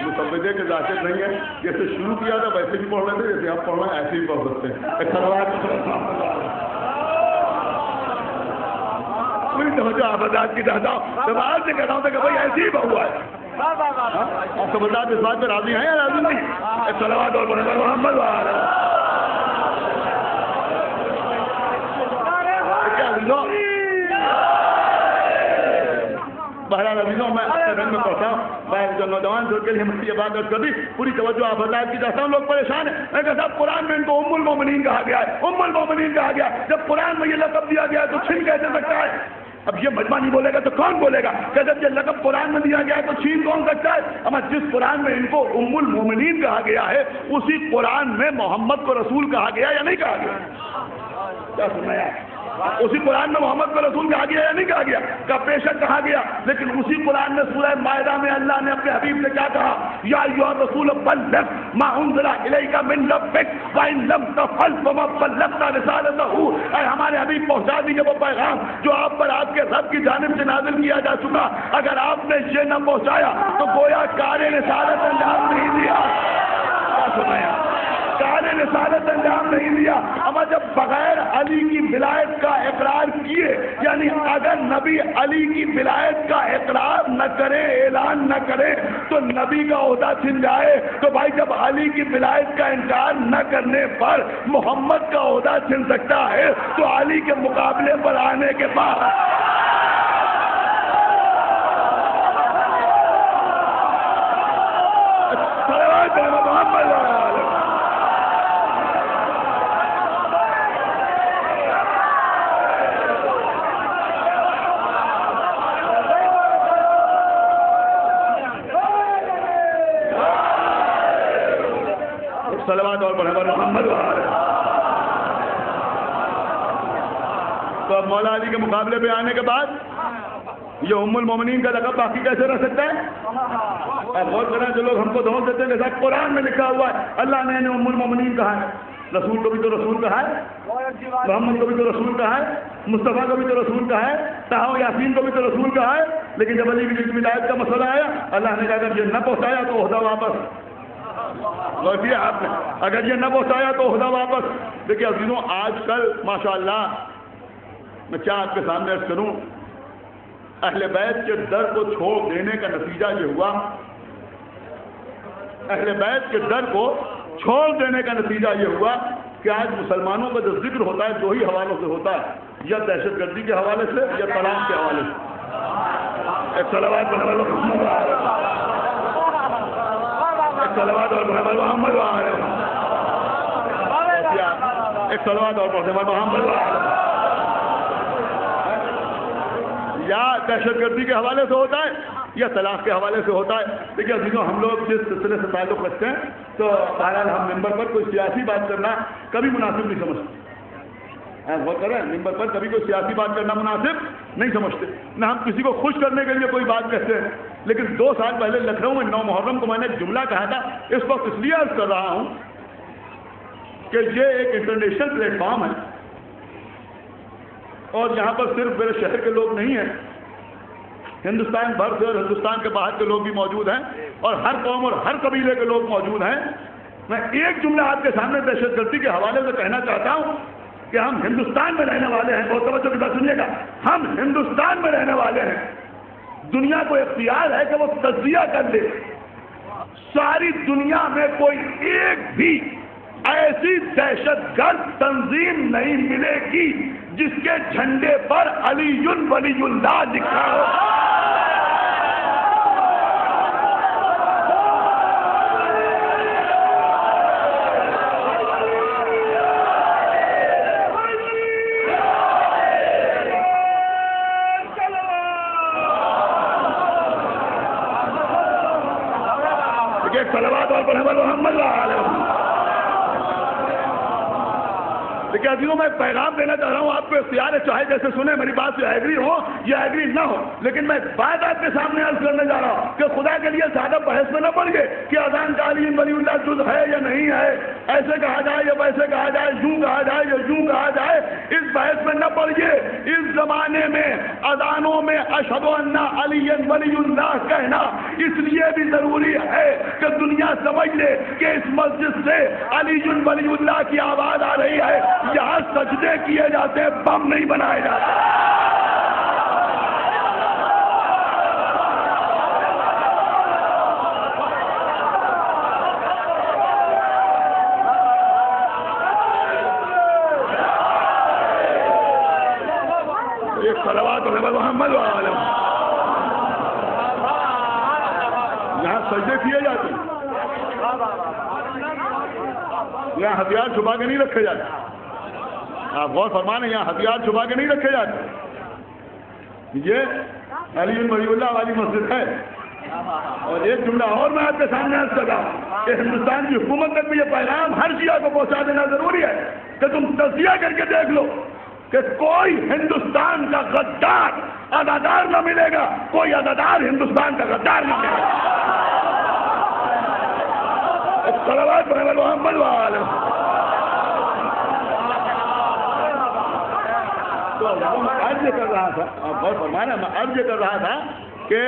مسودے کے ذاکر نہیں ہے، جیسے شروع کیا تھا ویسے بھی پڑھ رہے تھے، جیسے آپ پڑھ رہے ہیں ایسے ہی پڑھ سکتے ہیں. پوری توجہ آپ حضرات کی چاہتا ہوں، جب آج سے کہتا ہوں کہ بھائی ایسے ہی ہوا ہے. آپ سمجھدار اس بات پہ راضی ہیں یا راضی نہیں؟ صلوات اور محمد بہرحال عزیزوں میں اپنے رنگ میں پڑھتا ہوں. میں جو نوجوان جو کے لیے مجھے یہ بات کبھی پوری توجہ آپ حضرات کی چاہتا ہوں. لوگ پریشان ہیں، میں کہتا ہوں قرآن میں ان کو ام المومنین کہا گیا ہے، ام المومنین کہا گیا. جب قرآن میں یہ لقب دیا گیا ہے تو چھین کیسے سکتا ہے؟ اب یہ مجمع نہیں بولے گا تو کون بولے گا کہ جب یہ لقب قرآن میں دیا گیا ہے تو چھین کون سکتا ہے؟ اما جس قرآن میں ان کو ام المومنین کہا گیا ہے اسی قرآن میں محمد کو رسول کہا گیا یا نہیں کہا گیا؟ کیا سنایا؟ اسی قرآن میں محمد کو رسول کہا گیا یا نہیں کہا گیا؟ کا پیشک کہا گیا. لیکن اسی قرآن میں سورہ مائدہ میں اللہ نے اپنے حبیب سے کیا کہا؟ یا ایھا الرسول بلغ ما انزل الیک من ربک وان لم تفعل فما بلغت رسالتہ. اے ہمارے حبیب پہنچا دیجیے وہ پیغام جو آپ پر آپ کے رب کی جانب سے نازل کیا جا چکا. اگر آپ نے یہ نہ پہنچایا تو گویا کار رسالت انجام نہیں دیا. کیا سنایا؟ کار رسالت انجام نہیں دیا. اما جب بغیر علی کی ولایت کا اقرار کیے، یعنی اگر نبی علی کی ولایت کا اقرار نہ کرے، اعلان نہ کرے تو نبی کا عہدہ چھن جائے. تو بھائی جب علی کی ولایت کا انکار نہ کرنے پر محمد کا عہدہ چھن سکتا ہے تو علی کے مقابلے پر آنے کے بعد صلوات اور محمد. تو اب مولا علی کے مقابلے پہ آنے کے بعد یہ ام المومنین کا لقب باقی کیسے رہ سکتا ہے؟ اب غور کریں، جو لوگ ہم کو دھوکہ دیتے ہیں کہ صاحب قرآن میں لکھا ہوا ہے اللہ نے ام المومنین کہا ہے. رسول کو بھی تو رسول کہا ہے، محمد کو بھی تو رسول کہا ہے، مصطفیٰ کو بھی تو رسول کہا ہے، طٰہٰ و یاسین کو بھی تو رسول کہا ہے. لیکن جب علی کی ولایت کا مسئلہ آیا اللہ نے کہا اگر یہ نہ پہنچایا تو عہدہ واپس. غلطی آپ نے، اگر یہ نہ پہنچایا تو عہدہ واپس. دیکھیے عزیزوں، آج کل ماشاءاللہ میں کیا آپ کے سامنے عرض کروں، اہل بیت کے در کو چھوڑ دینے کا نتیجہ یہ ہوا، اہل بیت کے در کو چھوڑ دینے کا نتیجہ یہ ہوا کہ آج مسلمانوں کا جو ذکر ہوتا ہے دو ہی حوالوں سے ہوتا ہے، یا دہشت گردی کے حوالے سے یا طلاق کے حوالے سے. ایک صلوات صلوات اور محمد ایک صلوات اور محمد. یا دہشت گردی کے حوالے سے ہوتا ہے یا طلاق کے حوالے سے ہوتا ہے. دیکھیے عزیزوں، ہم لوگ جس سلسلے سے تعلق رکھتے ہیں تو بہرحال ہم ممبر پر کوئی سیاسی بات کرنا کبھی مناسب نہیں سمجھتے. غور کریں، ممبر پر کبھی کوئی سیاسی بات کرنا مناسب نہیں سمجھتے، نہ ہم کسی کو خوش کرنے کے لیے کوئی بات کہتے ہیں. لیکن 2 سال پہلے لکھنؤ میں 9 محرم کو میں نے ایک جملہ کہا تھا، اس وقت اس لیے عرض کر رہا ہوں کہ یہ ایک انٹرنیشنل پلیٹ فارم ہے اور یہاں پر صرف میرے شہر کے لوگ نہیں ہیں، ہندوستان بھر سے اور ہندوستان کے باہر کے لوگ بھی موجود ہیں اور ہر قوم اور ہر قبیلے کے لوگ موجود ہیں. میں ایک جملہ آپ کے سامنے دہشت گردی کے حوالے سے کہنا چاہتا ہوں کہ ہم ہندوستان میں رہنے والے ہیں. بہت توجہ کے ساتھ سنیے گا، ہم ہندوستان میں رہنے والے ہیں. دنیا کو اختیار ہے کہ وہ تجزیہ کر لے، ساری دنیا میں کوئی ایک بھی ایسی دہشت گرد تنظیم نہیں ملے گی جس کے جھنڈے پر علی ولی اللہ لکھا ہو. صلوات اور محمد. دیکھیے عزیزوں، میں پیغام دینا چاہ رہا ہوں آپ کو، اختیار ہے، چاہے جیسے سنیں، میری بات سے ایگری ہو یا ایگری نہ ہو، لیکن میں بات آپ کے سامنے عرض کرنے جا رہا ہوں کہ خدا کے لیے زیادہ بحث میں نہ پڑیے کہ اذان کا علی ولی اللہ جز ہے یا نہیں ہے، ایسے کہا جائے یا ویسے کہا جائے، یوں کہا جائے یا یوں کہا جائے، اس بحث میں نہ پڑیے. اس زمانے میں اذانوں میں اشہد ان علی ولی اللہ کہنا یہ بھی ضروری ہے کہ دنیا سمجھ لے کہ اس مسجد سے علی ولی اللہ کی آواز آ رہی ہے، یہاں سجدے کیے جاتے ہیں، بم نہیں بنائے جاتے۔ صلوات محمد وعلم، یہاں سجدے کیے جاتے ہیں، یہاں ہتھیار چھپا کے نہیں رکھے جاتے۔ آپ غور فرمانے، یہاں ہتھیار چھپا کے نہیں رکھے جاتے۔ یہ علی ولی اللہ والی مسجد ہے۔ اور ایک جملہ اور میں آپ کے سامنے عرض کر رہا ہوں کہ ہندوستان کی حکومت تک بھی یہ پیغام ہر شیعہ کو پہنچا دینا ضروری ہے کہ تم تجزیہ کر کے دیکھ لو کہ کوئی ہندوستان کا غدار ادادار نہ ملے گا، کوئی ادادار ہندوستان کا غدار نہ ملے گا۔ صلوات محمد وعلم۔ تو میں عرض کر رہا تھا، آپ غور فرمانا، میں عرض کر رہا تھا کہ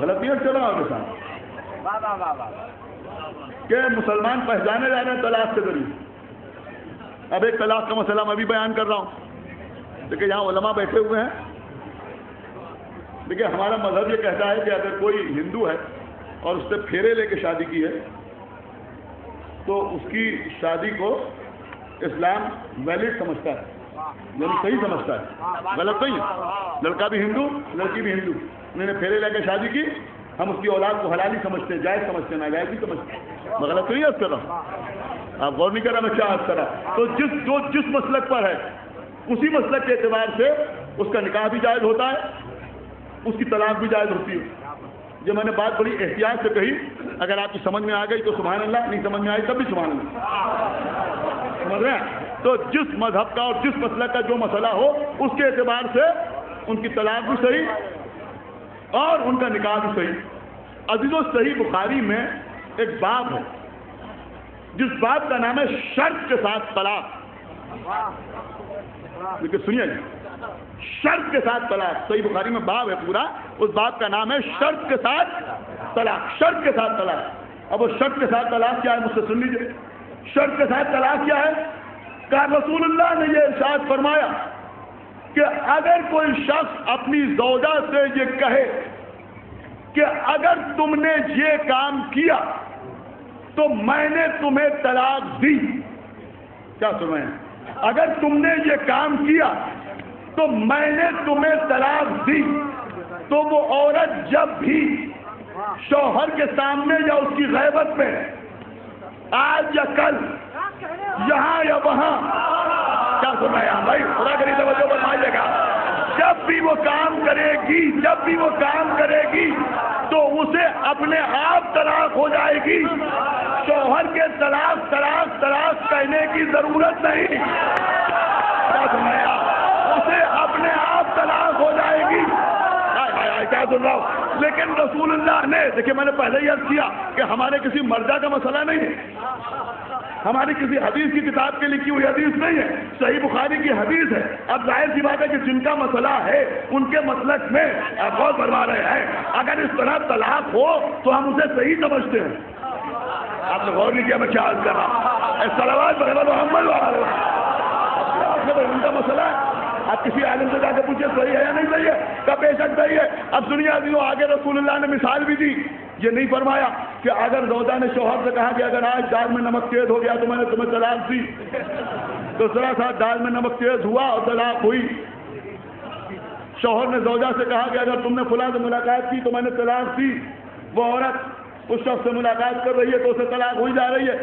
غلطیاں چل رہا ہوں کہ مسلمان پہچانے جا رہے ہیں طلاق کے ذریعے۔ اب ایک طلاق کا مسئلہ میں بھی بیان کر رہا ہوں۔ دیکھیں یہاں علماء بیٹھے ہوئے ہیں۔ دیکھیں ہمارا مذہب یہ کہتا ہے کہ اگر کوئی ہندو ہے اور اس سے پھیرے لے کے شادی کی ہے تو اس کی شادی کو اسلام ویلڈ سمجھتا ہے، یعنی صحیح سمجھتا ہے، غلط نہیں ہے۔ لڑکا بھی ہندو، لڑکی بھی ہندو، انہوں نے پھیرے لے کے شادی کی، ہم اس کی اولاد کو حلالی سمجھتے ہیں، جائز سمجھتے ہیں، ناجائز بھی سمجھتے ہیں۔ میں غلط نہیں عرض کر رہا ہوں، آپ غور نہیں کر رہا میں کیا عرض کر رہا۔ تو جس مسلک پر ہے اسی مسلک کے اعتبار سے اس کا نکاح بھی جائز ہوتا ہے، اس کی طلاق بھی جائز ہوتی ہے۔ یہ میں نے بات بڑی احتیاط سے کہی، اگر آپ کی سمجھ میں آ گئی تو سبحان اللہ، نہیں سمجھ میں آئی تب بھی سبحان اللہ۔ سمجھ رہے ہیں؟ تو جس مذہب کا اور جس مسلک کا جو مسئلہ ہو اس کے اعتبار سے ان کی طلاق بھی صحیح اور ان کا نکاح بھی صحیح۔ عزیزو، صحیح بخاری میں ایک باب ہے جس باب کا نام ہے شرط کے ساتھ طلاق۔ لیکن سنیے جی، شرط کے ساتھ طلاق، صحیح بخاری میں باب ہے پورا، اس باب کا نام ہے شرط کے ساتھ طلاق۔ شرط کے ساتھ طلاق۔ اب وہ شرط کے ساتھ طلاق کیا ہے مجھ سے سن لیجیے۔ شرط کے ساتھ طلاق کیا ہے؟ کہ رسول اللہ نے یہ ارشاد فرمایا کہ اگر کوئی شخص اپنی زوجہ سے یہ کہے کہ اگر تم نے یہ کام کیا تو میں نے تمہیں طلاق دی، کیا سنیں؟ اگر تم نے یہ کام کیا تو میں نے تمہیں طلاق دی، تو وہ عورت جب بھی شوہر کے سامنے یا اس کی غیبت میں آج یا کل، یہاں یا وہاں، کیا سنیں بھائی، خدا کری توجہ فرمائیے گا، جب بھی وہ کام کرے گی تو اسے اپنے آپ طلاق ہو جائے گی۔ شوہر کے طلاق کہنے کی ضرورت نہیں، کیا سنایا، اسے اپنے آپ طلاق ہو جائے گی۔ کیا سن رہا ہوں؟ لیکن رسول اللہ نے، دیکھیں میں نے پہلے ہی عرض کیا کہ ہمارے کسی مرجع کا مسئلہ نہیں ہے، ہماری کسی حدیث کی کتاب کے لکھی ہوئی حدیث نہیں ہے، صحیح بخاری کی حدیث ہے۔ اب ظاہر سی بات ہے کہ جن کا مسئلہ ہے ان کے مسلک میں غور فرما رہے ہیں، اگر اس طرح طلاق ہو تو ہم اسے صحیح سمجھتے ہیں۔ آپ نے غور نہیں کیا میں کیا عرض کر رہا، صلوات محمد ان کا مسئلہ ہے، آپ کسی عالم سے جا کے پوچھیں صحیح ہے یا نہیں صحیح ہے، کا بے شک صحیح ہے۔ اب دنیا بھی آگے رسول اللہ نے مثال بھی دی، یہ نہیں فرمایا کہ اگر زوجہ نے شوہر سے کہا کہ اگر آج دال میں نمک تیز ہو گیا تو میں نے تمہیں طلاق دی، تو ذرا سا دال میں نمک تیز ہوا اور طلاق ہوئی۔ شوہر نے زوجہ سے کہا کہ اگر تم نے فلاں سے ملاقات کی تو میں نے طلاق دی، وہ عورت اس شخص سے ملاقات کر رہی ہے تو اسے طلاق ہوئی جا رہی ہے،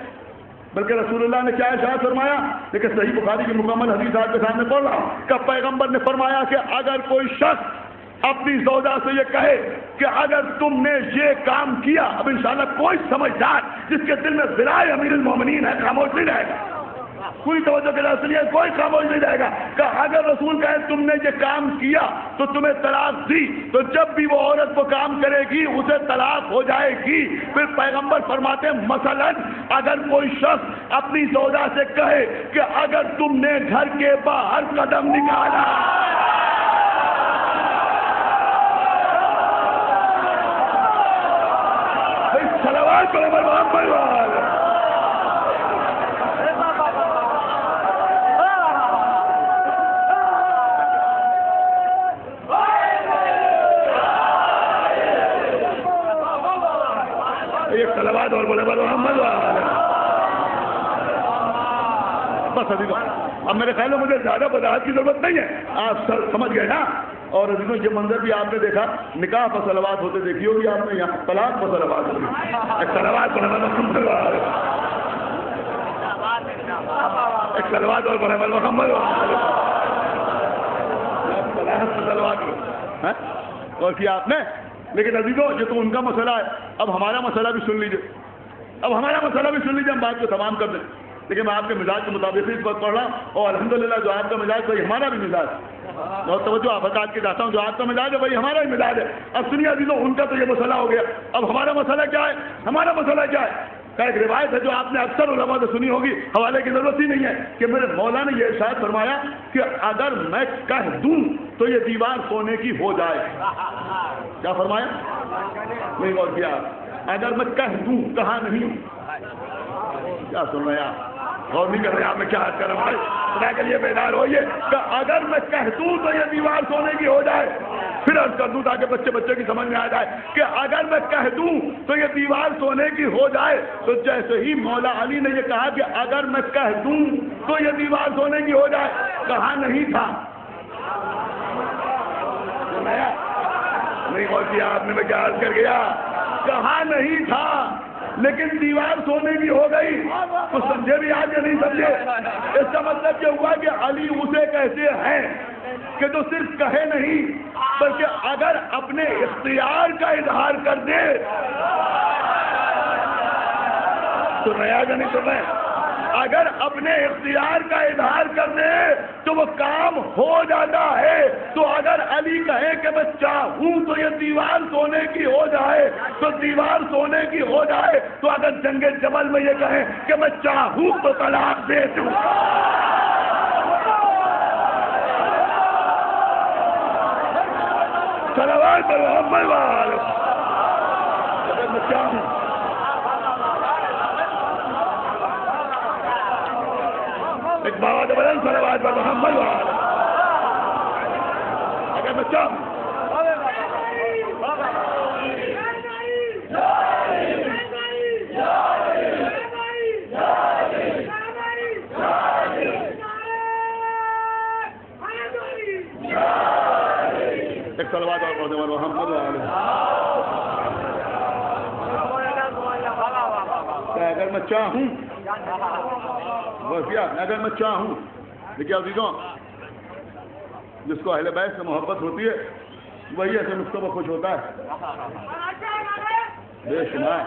بلکہ رسول اللہ نے کیا ارشاد فرمایا؟ لیکن صحیح بخاری کی مکمل حدیث آپ کے سامنے پڑھ رہا ہوں کہ پیغمبر نے فرمایا کہ اگر کوئی شخص اپنی زوجہ سے یہ کہے کہ اگر تم نے یہ کام کیا، اب انشاءاللہ کوئی سمجھدار جس کے دل میں ذرائع امیر المومنین ہے خاموش نہیں رہے گا، پوری توجہ کے ساتھ سنیے، کوئی خاموش نہیں رہے گا کہ اگر رسول کہے تم نے یہ کام کیا تو تمہیں طلاق دی، تو جب بھی وہ عورت وہ کام کرے گی اسے طلاق ہو جائے گی۔ پھر پیغمبر فرماتے ہیں مثلا اگر کوئی شخص اپنی زوجہ سے کہے کہ اگر تم نے گھر کے باہر قدم نکالا، صلوات پر محمد والے ایک صلوات اور بولے محمد والے. بس عزیزوں اب میرے خیال میں مجھے زیادہ وضاحت کی ضرورت نہیں ہے, آپ سمجھ گئے نا. اور عزیزوں یہ منظر بھی آپ نے دیکھا, نکاح پر صلوات ہوتے دیکھی ہوگی آپ نے, یہاں طلاق پر صلوات ہوتی. ایک صلوات پر محمد والے, ایک صلوات اور بولے محمد والے. طلاق پر صلوات اور کیا آپ نے. لیکن عزیزوں یہ تو ان کا مسئلہ ہے, اب ہمارا مسئلہ بھی سن لیجئے, اب ہمارا مسئلہ بھی سن لیجئے, ہم بات کو تمام کر دیں. لیکن میں آپ کے مزاج کے مطابق اس وقت پڑھ رہا ہوں, اور الحمدللہ جو آپ کا مزاج وہی ہمارا بھی مزاج ہے. اور توجہ آپ بتا کے جاتا ہوں, جو آپ کا مزاج ہے وہی ہمارا بھی مزاج ہے. اب سنیے عزیزوں, ان کا تو یہ مسئلہ ہو گیا, اب ہمارا مسئلہ کیا ہے. ہمارا مسئلہ کیا ہے, کا ایک روایت ہے جو آپ نے اکثر علماء سے سنی ہوگی, حوالے کی ضرورت ہی نہیں ہے, کہ میرے مولا نے یہ ارشاد فرمایا کہ اگر میں کہہ دوں تو یہ دیوار سونے کی ہو جائے. کیا فرمایا, نہیں غور کیا, اگر میں کہہ دوں, کہا نہیں. کیا سن رہے ہیں آپ, غور نہیں کر رہے آپ, میں کیا کر رہا ہوں, خدا کے لیے بیدار ہوئیے. کہ اگر میں کہہ دوں تو یہ دیوار سونے کی ہو جائے. پھر عرض کر دوں تاکہ بچے کی سمجھ میں آ جائے, کہ اگر میں کہہ دوں تو یہ دیوار سونے کی ہو جائے. تو جیسے ہی مولا علی نے یہ کہا کہ اگر میں کہہ دوں تو یہ دیوار سونے کی ہو جائے, کہا نہیں تھا. نہیں غور کیا آپ نے, میں کیا عرض کر گیا, کہا نہیں تھا, لیکن دیوار سونے کی ہو گئی. تو سمجھے بھی آج یا نہیں سمجھے. اس کا مطلب یہ ہوا کہ علی اسے کہتے ہیں کہ جو صرف کہے نہیں بلکہ اگر اپنے اختیار کا اظہار کر دے. سن رہے یا نہیں سن رہے, اگر اپنے اختیار کا اظہار کر دے تو وہ کام ہو جاتا ہے. تو اگر علی کہے کہ میں چاہوں تو یہ دیوار سونے کی ہو جائے تو دیوار سونے کی ہو جائے. تو اگر جنگ جبل میں یہ کہیں کہ میں چاہوں تو طلاق دے دوں. صلوات پر محمد والے, اگر میں چاہوں, ایک بابا بدل صلوات پر محمد والے, اگر میں چاہوں. ایک صلوات اور پڑھتے ہیں محمد والے. اگر میں چاہوں, اگر میں چاہوں. دیکھیے عزیزوں, جس کو اہل بیت سے محبت ہوتی ہے وہی ایسے نسخوں پر خوش ہوتا ہے. بے شمار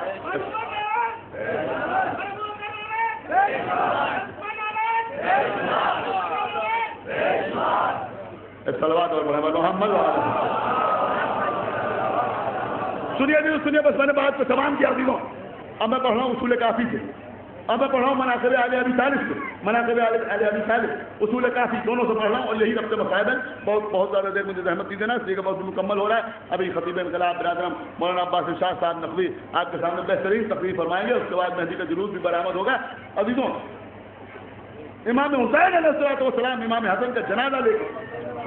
صلوات اور محمد والے. سنیے عزیزوں, سنیے, بس میں نے بات کو تمام کیا عزیزوں. اب میں پڑھ رہا ہوں اصول کافی سے, اب میں پڑھ رہا ہوں مناقب اہل ابی طالب سے, مناقب اہل ابی طالب, اصول کافی دونوں سے پڑھ رہا ہوں. اور یہی ربط مسائل ہے. بہت زیادہ دیر مجھے زحمت نہیں دینا, اس لیے کہ بہت مکمل ہو رہا ہے. ابھی خطیب انقلاب برادرم مولانا عباس ارشاد صاحب نقوی آپ کے سامنے بہترین تقریر فرمائیں گے. اس کے بعد مہدی کا جلوس بھی برآمد ہوگا. عزیزوں, امام حسین علیہ الصلوۃ والسلام امام حسن کا جنازہ لے کے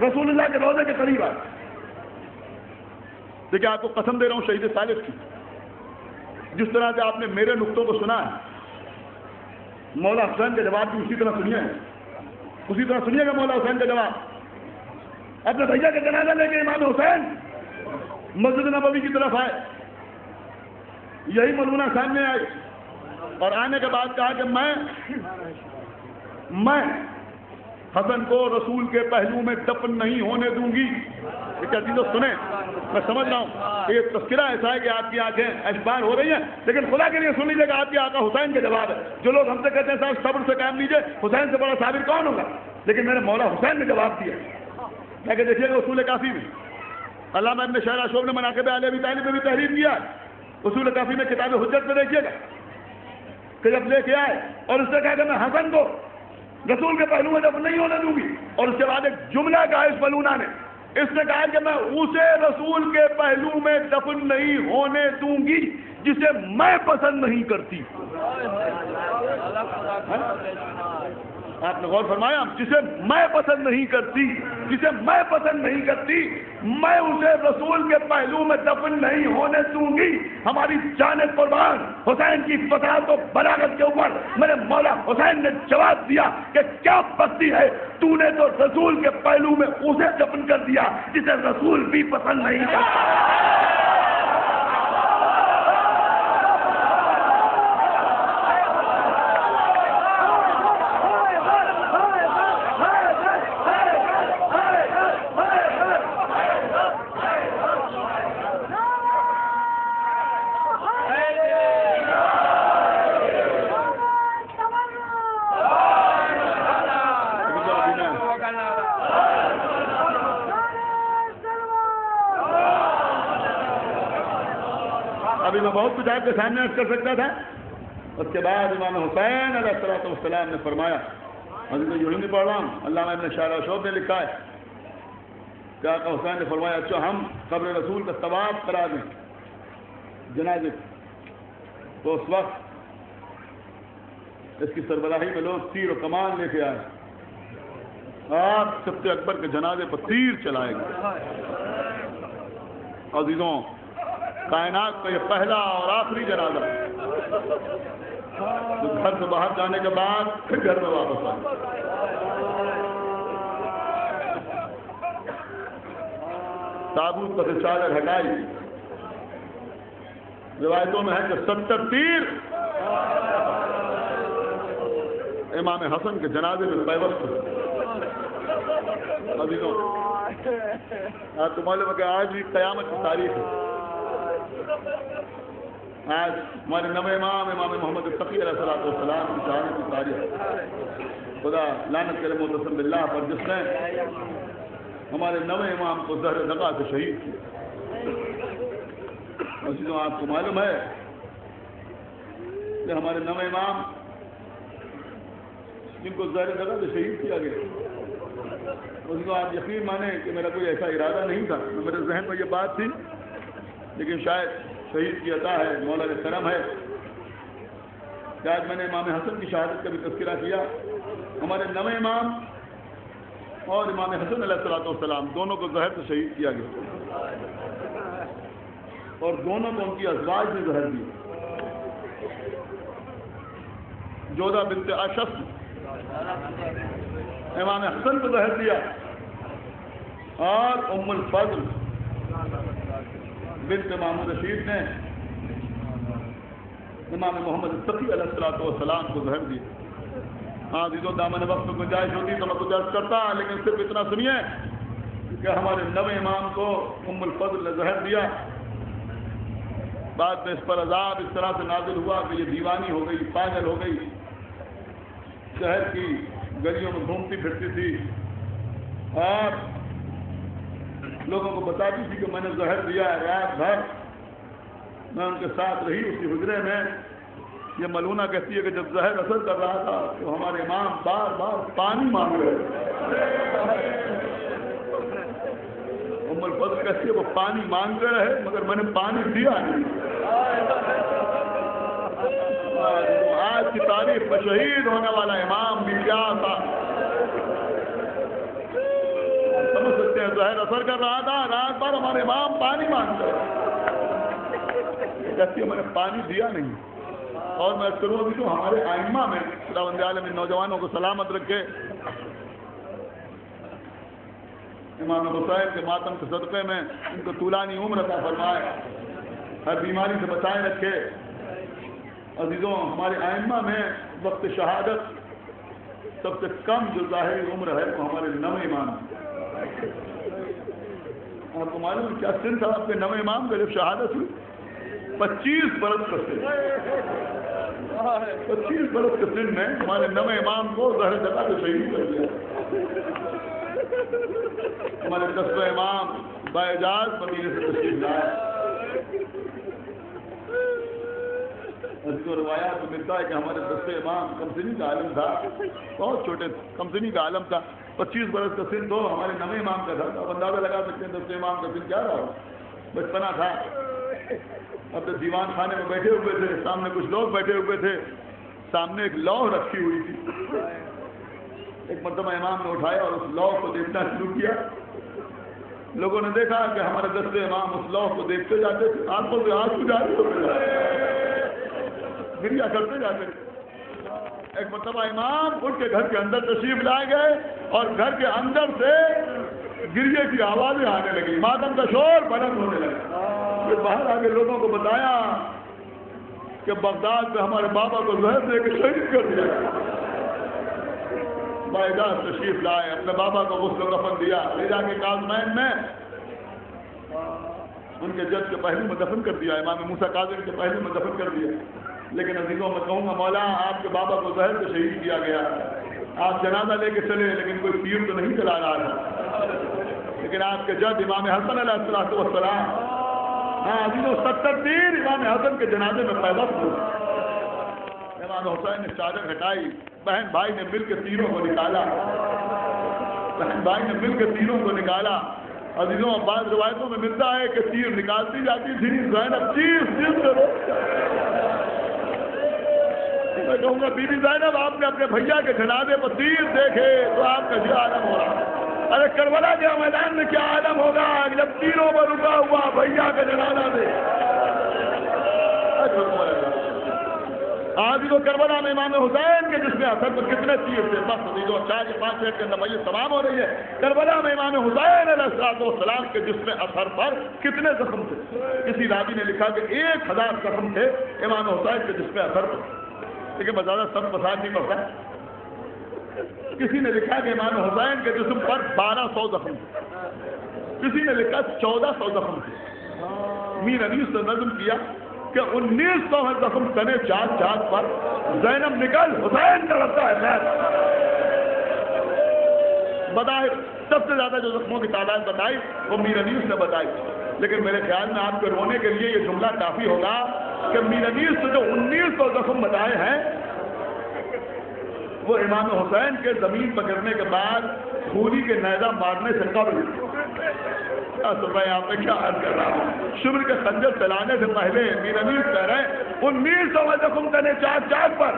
رسول اللہ کے روضے کے قریب آئے. دیکھیے آپ کو قسم دے رہا ہوں شہید صالح کی, جس طرح سے آپ نے میرے نقطوں کو سنا ہے, مولا حسین کا جواب بھی اسی طرح سنیے, اسی طرح سنیے گا مولا حسین کا جواب. اپنے بھیا کا جنازہ لے کے امام حسین مسجد نبوی کی طرف آئے. یہی مولونا سامنے آئے اور آنے کے بعد کہا کہ میں حسن کو رسول کے پہلو میں دفن نہیں ہونے دوں گی. ایک عزیزوں سنیں, میں سمجھ رہا ہوں یہ تذکرہ ایسا ہے کہ آپ کی آنکھیں اشبار ہو رہی ہیں, لیکن خدا کے لیے سن لیجیے کہ آپ کے آقا حسین کے جواب ہے. جو لوگ ہم سے کہتے ہیں صاحب صبر سے کام لیجیے, حسین سے بڑا صابر کون ہوگا, لیکن میرے مولا حسین نے جواب دیا. کہ دیکھیے گا اصول کافی میں علامہ ابن شہر اشوب نے مناقب اہل ابی طالب میں بھی تحریر کیا ہے. اصول کافی میں کتاب حجت میں دیکھیے گا کہ جب لے کے آئے اور اس نے کہا کہ میں حسن کو رسول کے پہلو میں جب نہیں ہونے دوں گی, اور اس کے بعد ایک جملہ کہا اس ملونا نے اس نے کہا کہ میں اسے رسول کے پہلو میں دفن نہیں ہونے دوں گی جسے میں پسند نہیں کرتی. آپ نے غور فرمایا, جسے میں پسند نہیں کرتی, جسے میں پسند نہیں کرتی, میں اسے رسول کے پہلو میں دفن نہیں ہونے دوں گی. ہماری جان قربان حسین کی فطرت و بلاغت کے اوپر میرے مولا حسین نے جواب دیا کہ کیا بختی ہے, تو نے تو رسول کے پہلو میں اسے دفن کر دیا جسے رسول بھی پسند نہیں کرتا. ابھی میں بہت کچھ آپ کے سامنے عرض کر سکتا تھا. اس کے بعد امام حسین علیہ السلام نے فرمایا, حضرت یوں نہیں پڑھ رہا ہوں, علامہ ابن شارع شوب نے لکھا ہے کہ آقا حسین نے فرمایا اچھا ہم قبر رسول کا طواف کرا دیں جنازے, تو اس وقت اس کی سربراہی میں لوگ تیر و کمان لے کے آئے, آپ سب اکبر کے جنازے پر تیر چلائے گئے. عزیزوں, کائنات کا یہ پہلا اور آخری جنازہ جو گھر سے باہر جانے کے بعد پھر گھر میں واپس آئے. تابوت پر سے چادر ہٹائی, روایتوں میں ہے کہ 70 تیر امام حسن کے جنازے میں پیوست ہوئے. عزیزوں, آپ کو معلوم ہے کہ آج بھی قیامت کی تاریخ ہے. آج ہمارے نوے امام محمد تقی علیہ السلام کی شہادت کی تاریخ. خدا لعنت کرے معتصم باللہ پر جس نے ہمارے نوے امام کو زہر دغا سے شہید کیا. عزیزوں, آپ کو معلوم ہے کہ ہمارے نوے امام جن کو زہر دغا سے شہید کیا گیا, عزیزوں آپ یقین مانیں کہ میرا کوئی ایسا ارادہ نہیں تھا, میرے ذہن میں یہ بات تھی, لیکن شاید شہید کی عطا ہے, مولا کا کرم ہے کہ آج میں نے امام حسن کی شہادت کا بھی تذکرہ کیا. ہمارے نوے امام اور امام حسن علیہ السلام دونوں کو زہر سے شہید کیا گیا, اور دونوں کو ان کی ازواج نے زہر دی. جودہ بنت اشف امام حسن کو زہر دیا, اور ام الفضل بنت محمود رشید نے امام محمد تقی علیہ السلام کو زہر دی. ہاں عزیزوں, دامن وقت میں گنجائش ہوتی تو میں کچھ عرض کرتا, لیکن صرف اتنا سنیے کہ ہمارے نوے امام کو ام الفضل نے زہر دیا. بعد میں اس پر عذاب اس طرح سے نازل ہوا کہ یہ دیوانی ہو گئی, پاگل ہو گئی, شہر کی گلیوں میں گھومتی پھرتی تھی, اور لوگوں کو بتاتی تھی کہ میں نے زہر دیا ہے. رات بھر میں ان کے ساتھ رہی اسی حجرے میں. یہ ملونہ کہتی ہے کہ جب زہر اثر کر رہا تھا تو ہمارے امام بار بار پانی مانگ رہے. ام الفضل کہتی ہے وہ پانی مانگتے رہے مگر میں نے پانی دیا نہیں. آج کی تاریخ میں شہید ہونے والا امام بھی کیا تھا سمجھ سکتے ہیں. زہر اثر کر رہا تھا, رات بھر ہمارے امام پانی مانگتے کہتی ہے میں نے پانی دیا نہیں. اور میں کروں ابھی تو ہمارے ائمہ میں خداوند عالم ان نوجوانوں کو سلامت رکھے, امام حسین کے ماتم کے صدقے میں ان کو طولانی عمر عطا فرمائے, ہر بیماری سے بچائے رکھے. عزیزوں, ہمارے ائمہ میں وقت شہادت سب سے کم جو ظاہری عمر ہے وہ ہمارے نوے امام. آپ کو معلوم ہے کیا سن تھا آپ کے نوے امام کا جب شہادت ہوئی؟ 25 برس کا سن. 25 برس کے سن میں ہمارے نوے امام کو زہر دغا سے شہید کر دیا. ہمارے 10 امام بااعجاز مدینے سے تشریف لائے. اس کو روایات میں ملتا ہے کہ ہمارے 10 امام کمسنی کا عالم تھا, بہت چھوٹے کمسنی کا عالم تھا, 25 برس کا سن تو ہمارے نویں امام کا تھا. اب اندازہ لگا سکتے ہیں 10 امام کا سن کیا رہا ہو. بچپنا تھا. اب تو دیوان خانے میں بیٹھے ہوئے تھے, سامنے کچھ لوگ بیٹھے ہوئے تھے, سامنے ایک لوح رکھی ہوئی تھی. ایک مرتبہ امام نے اٹھایا اور اس لوح کو دیکھنا شروع کیا. لوگوں نے دیکھا کہ ہمارے 10 امام اس لوح کو دیکھتے جاتے تھے, آنکھوں سے آنسو جاری ہوتے جاتے, گریا کرتے جاتے تھے. ایک مرتبہ امام اٹھ کے گھر کے اندر تشریف لائے گئے اور گھر کے اندر سے گریے کی آوازیں آنے لگی, ماتم کا شور بلند ہونے لگا. پھر باہر آگے لوگوں کو بتایا کہ بغداد میں ہمارے بابا کو زہر دے کے شہید کر دیا. باعزاز تشریف لائے, اپنے بابا کو غسل و کفن دیا, لے جا کے کاظمین میں ان کے جد کے پہلو میں دفن کر دیا, امام موسیٰ کاظم کے پہلو میں دفن کر دیا. لیکن عزیزوں میں کہوں گا مولا آپ کے بابا کو زہر سے شہید کیا گیا, آپ جنازہ لے کے چلے لیکن کوئی پیر تو نہیں چلا رہا تھا. لیکن آپ کے جد امام حسن علیہ السلام, ہاں عزیزوں 70 تیر امام حسن کے جنازے میں پیدا ہوئے. امام حسین نے چادر ہٹائی, بہن بھائی نے مل کے تیروں کو نکالا, عزیزوں بعض روایتوں میں ملتا ہے کہ تیر نکالتی جاتی تھی زینب چیز میں کہوں گا بی بی زینب آپ نے اپنے بھیا کے جنازے پر تیر دیکھے تو آپ کا کیا عالم ہو رہا. ارے کربلا کے میدان میں کیا عالم ہوگا جب تیروں پر رکا ہوا بھیا کا جنازہ دے. آج کو کربلا میں امام حسین کے جس میں اثر پر کتنے تیر تھے, بس عزیزوں 4 یا 5 منٹ کے اندر مجلس تمام ہو رہی ہے. کربلا میں امام حسین علیہ السلام کے جس میں اثر پر کتنے زخم تھے. کسی راوی نے لکھا کہ 1000 زخم تھے امام حسین کے جس میں اثر پر, لیکن مزادہ سب فساد نہیں پڑتا. کسی نے لکھا کہ امام حسین کے جسم پر 1200 زخم تھے, کسی نے لکھا 1400 زخم تھے. میر انیس نے نظم کیا کہ 1900 زخم تنے چاند پر, زینب نکل حسین کا رفتہ ہے خیر. بظاہر سب سے زیادہ جو زخموں کی تعداد بتائی وہ میر انیس نے بتائی, لیکن میرے خیال میں آپ کے رونے کے لیے یہ جملہ کافی ہوگا کہ میر انیس نے جو 1900 زخم بتائے ہیں وہ امام حسین کے زمین پر گرنے کے بعد پھولی کے نیزہ مارنے سے قبل, میں یہاں پہ کیا عرض کر رہا ہوں, شبر کے خنجر چلانے سے پہلے میر انیس کہہ رہے ہیں 1900 زخم تنے چاند پر.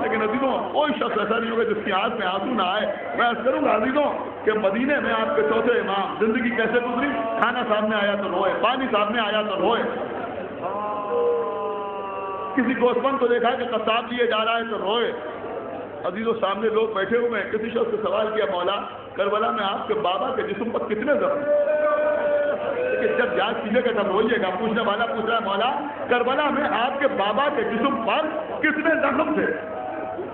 لیکن عزیزوں کوئی شخص ایسا نہیں ہوگا جس کی آنکھ میں آنسو نہ آئے. میں عرض کروں گا عزیزوں کہ مدینے میں آپ کے چوتھے امام زندگی کیسے گزری, کھانا سامنے آیا تو روئے, پانی سامنے آیا تو روئے, کسی گوشت کو دیکھا کہ قصاب لیے جا رہا ہے تو روئے. عزیزوں سامنے لوگ بیٹھے ہوئے ہیں, کسی شخص سے سوال کیا مولا کربلا میں آپ کے بابا کے جسم پر کتنے زخم, لیکن جب یاد کیجیے گا تب روئیے گا. پوچھنے والا پوچھ رہا ہے مولا کربلا میں آپ کے بابا کے جسم پر کتنے زخم تھے,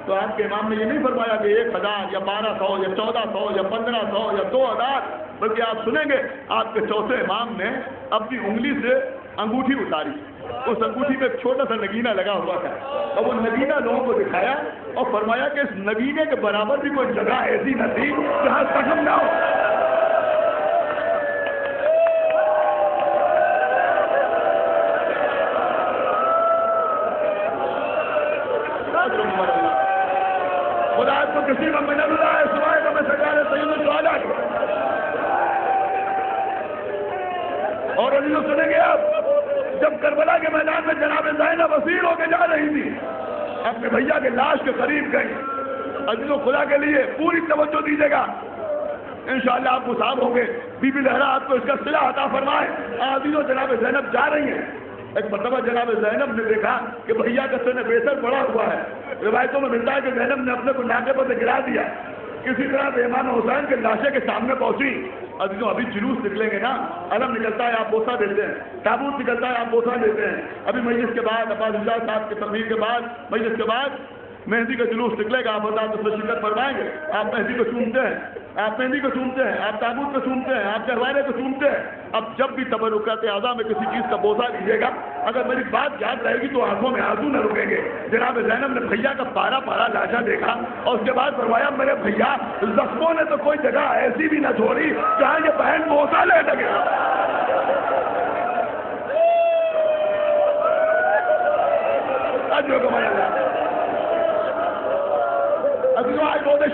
تو آپ کے امام نے یہ نہیں فرمایا کہ 1000 یا 1200 یا 1400 یا 1500 یا 2000, بلکہ آپ سنیں گے آپ کے چوتھے امام نے اپنی انگلی سے انگوٹھی اتاری, اس انگوٹھی میں ایک چھوٹا سا نگینہ لگا ہوا تھا, اور وہ نگینہ لوگوں کو دکھایا اور فرمایا کہ اس نگینے کے برابر بھی کوئی جگہ ایسی نہ تھی جہاں زخم نہ ہو. خدا کو کسی میں من اللہ ہے سوائے کا میں سرکار سید الشہداء. اور عزیزوں سنیں گے آپ, جب کربلا کے میدان میں جناب زینب اسیر ہو کے جا رہی تھی, اپنے بھیا کے لاش کے قریب گئی. عزیزوں خدا کے لیے پوری توجہ دیجیے گا, انشاءاللہ آپ مصاب ہوں گے. بی بی لہرا آپ کو اس کا صلہ عطا فرمائے. عزیزوں جناب زینب جا رہی ہیں. ایک مرتبہ جناب زینب نے دیکھا کہ بھیا کا سن بیسر پڑا ہوا ہے. روایتوں میں ملتا ہے کہ زینب نے اپنے کو ناکے پر سے گرا دیا. کسی طرح امام حسین کے لاشے کے سامنے پہنچی. عزیزوں ابھی جلوس نکلیں گے نا, علم نکلتا ہے آپ بوسہ دیتے ہیں, تابوت نکلتا ہے آپ بوسہ دیتے ہیں. ابھی مجلس کے بعد عباس اللہ صاحب کی تقریر کے بعد مجلس کے بعد مہندی کا جلوس نکلے گا. آپ حضرات اس میں شرکت فرمائیں گے. آپ مہندی کو چومتے ہیں, آپ مہندی کو چومتے ہیں, آپ تابوت کو چومتے ہیں, آپ گہوارے کو چومتے ہیں. اب جب بھی تبرکات اعضاء میں کسی چیز کا بوسہ دیجیے گا, اگر میری بات یاد رہے گی تو آنکھوں میں آنسو نہ رکیں گے. جناب زینب نے بھیا کا پارا پارا لاشا دیکھا اور اس کے بعد فرمایا میرے بھیا زخموں نے تو کوئی جگہ ایسی بھی نہ چھوڑی جہاں یہ بہن بوسہ لے لگے. عزیزوں آج روز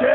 6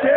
6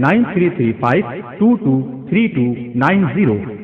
933522 3290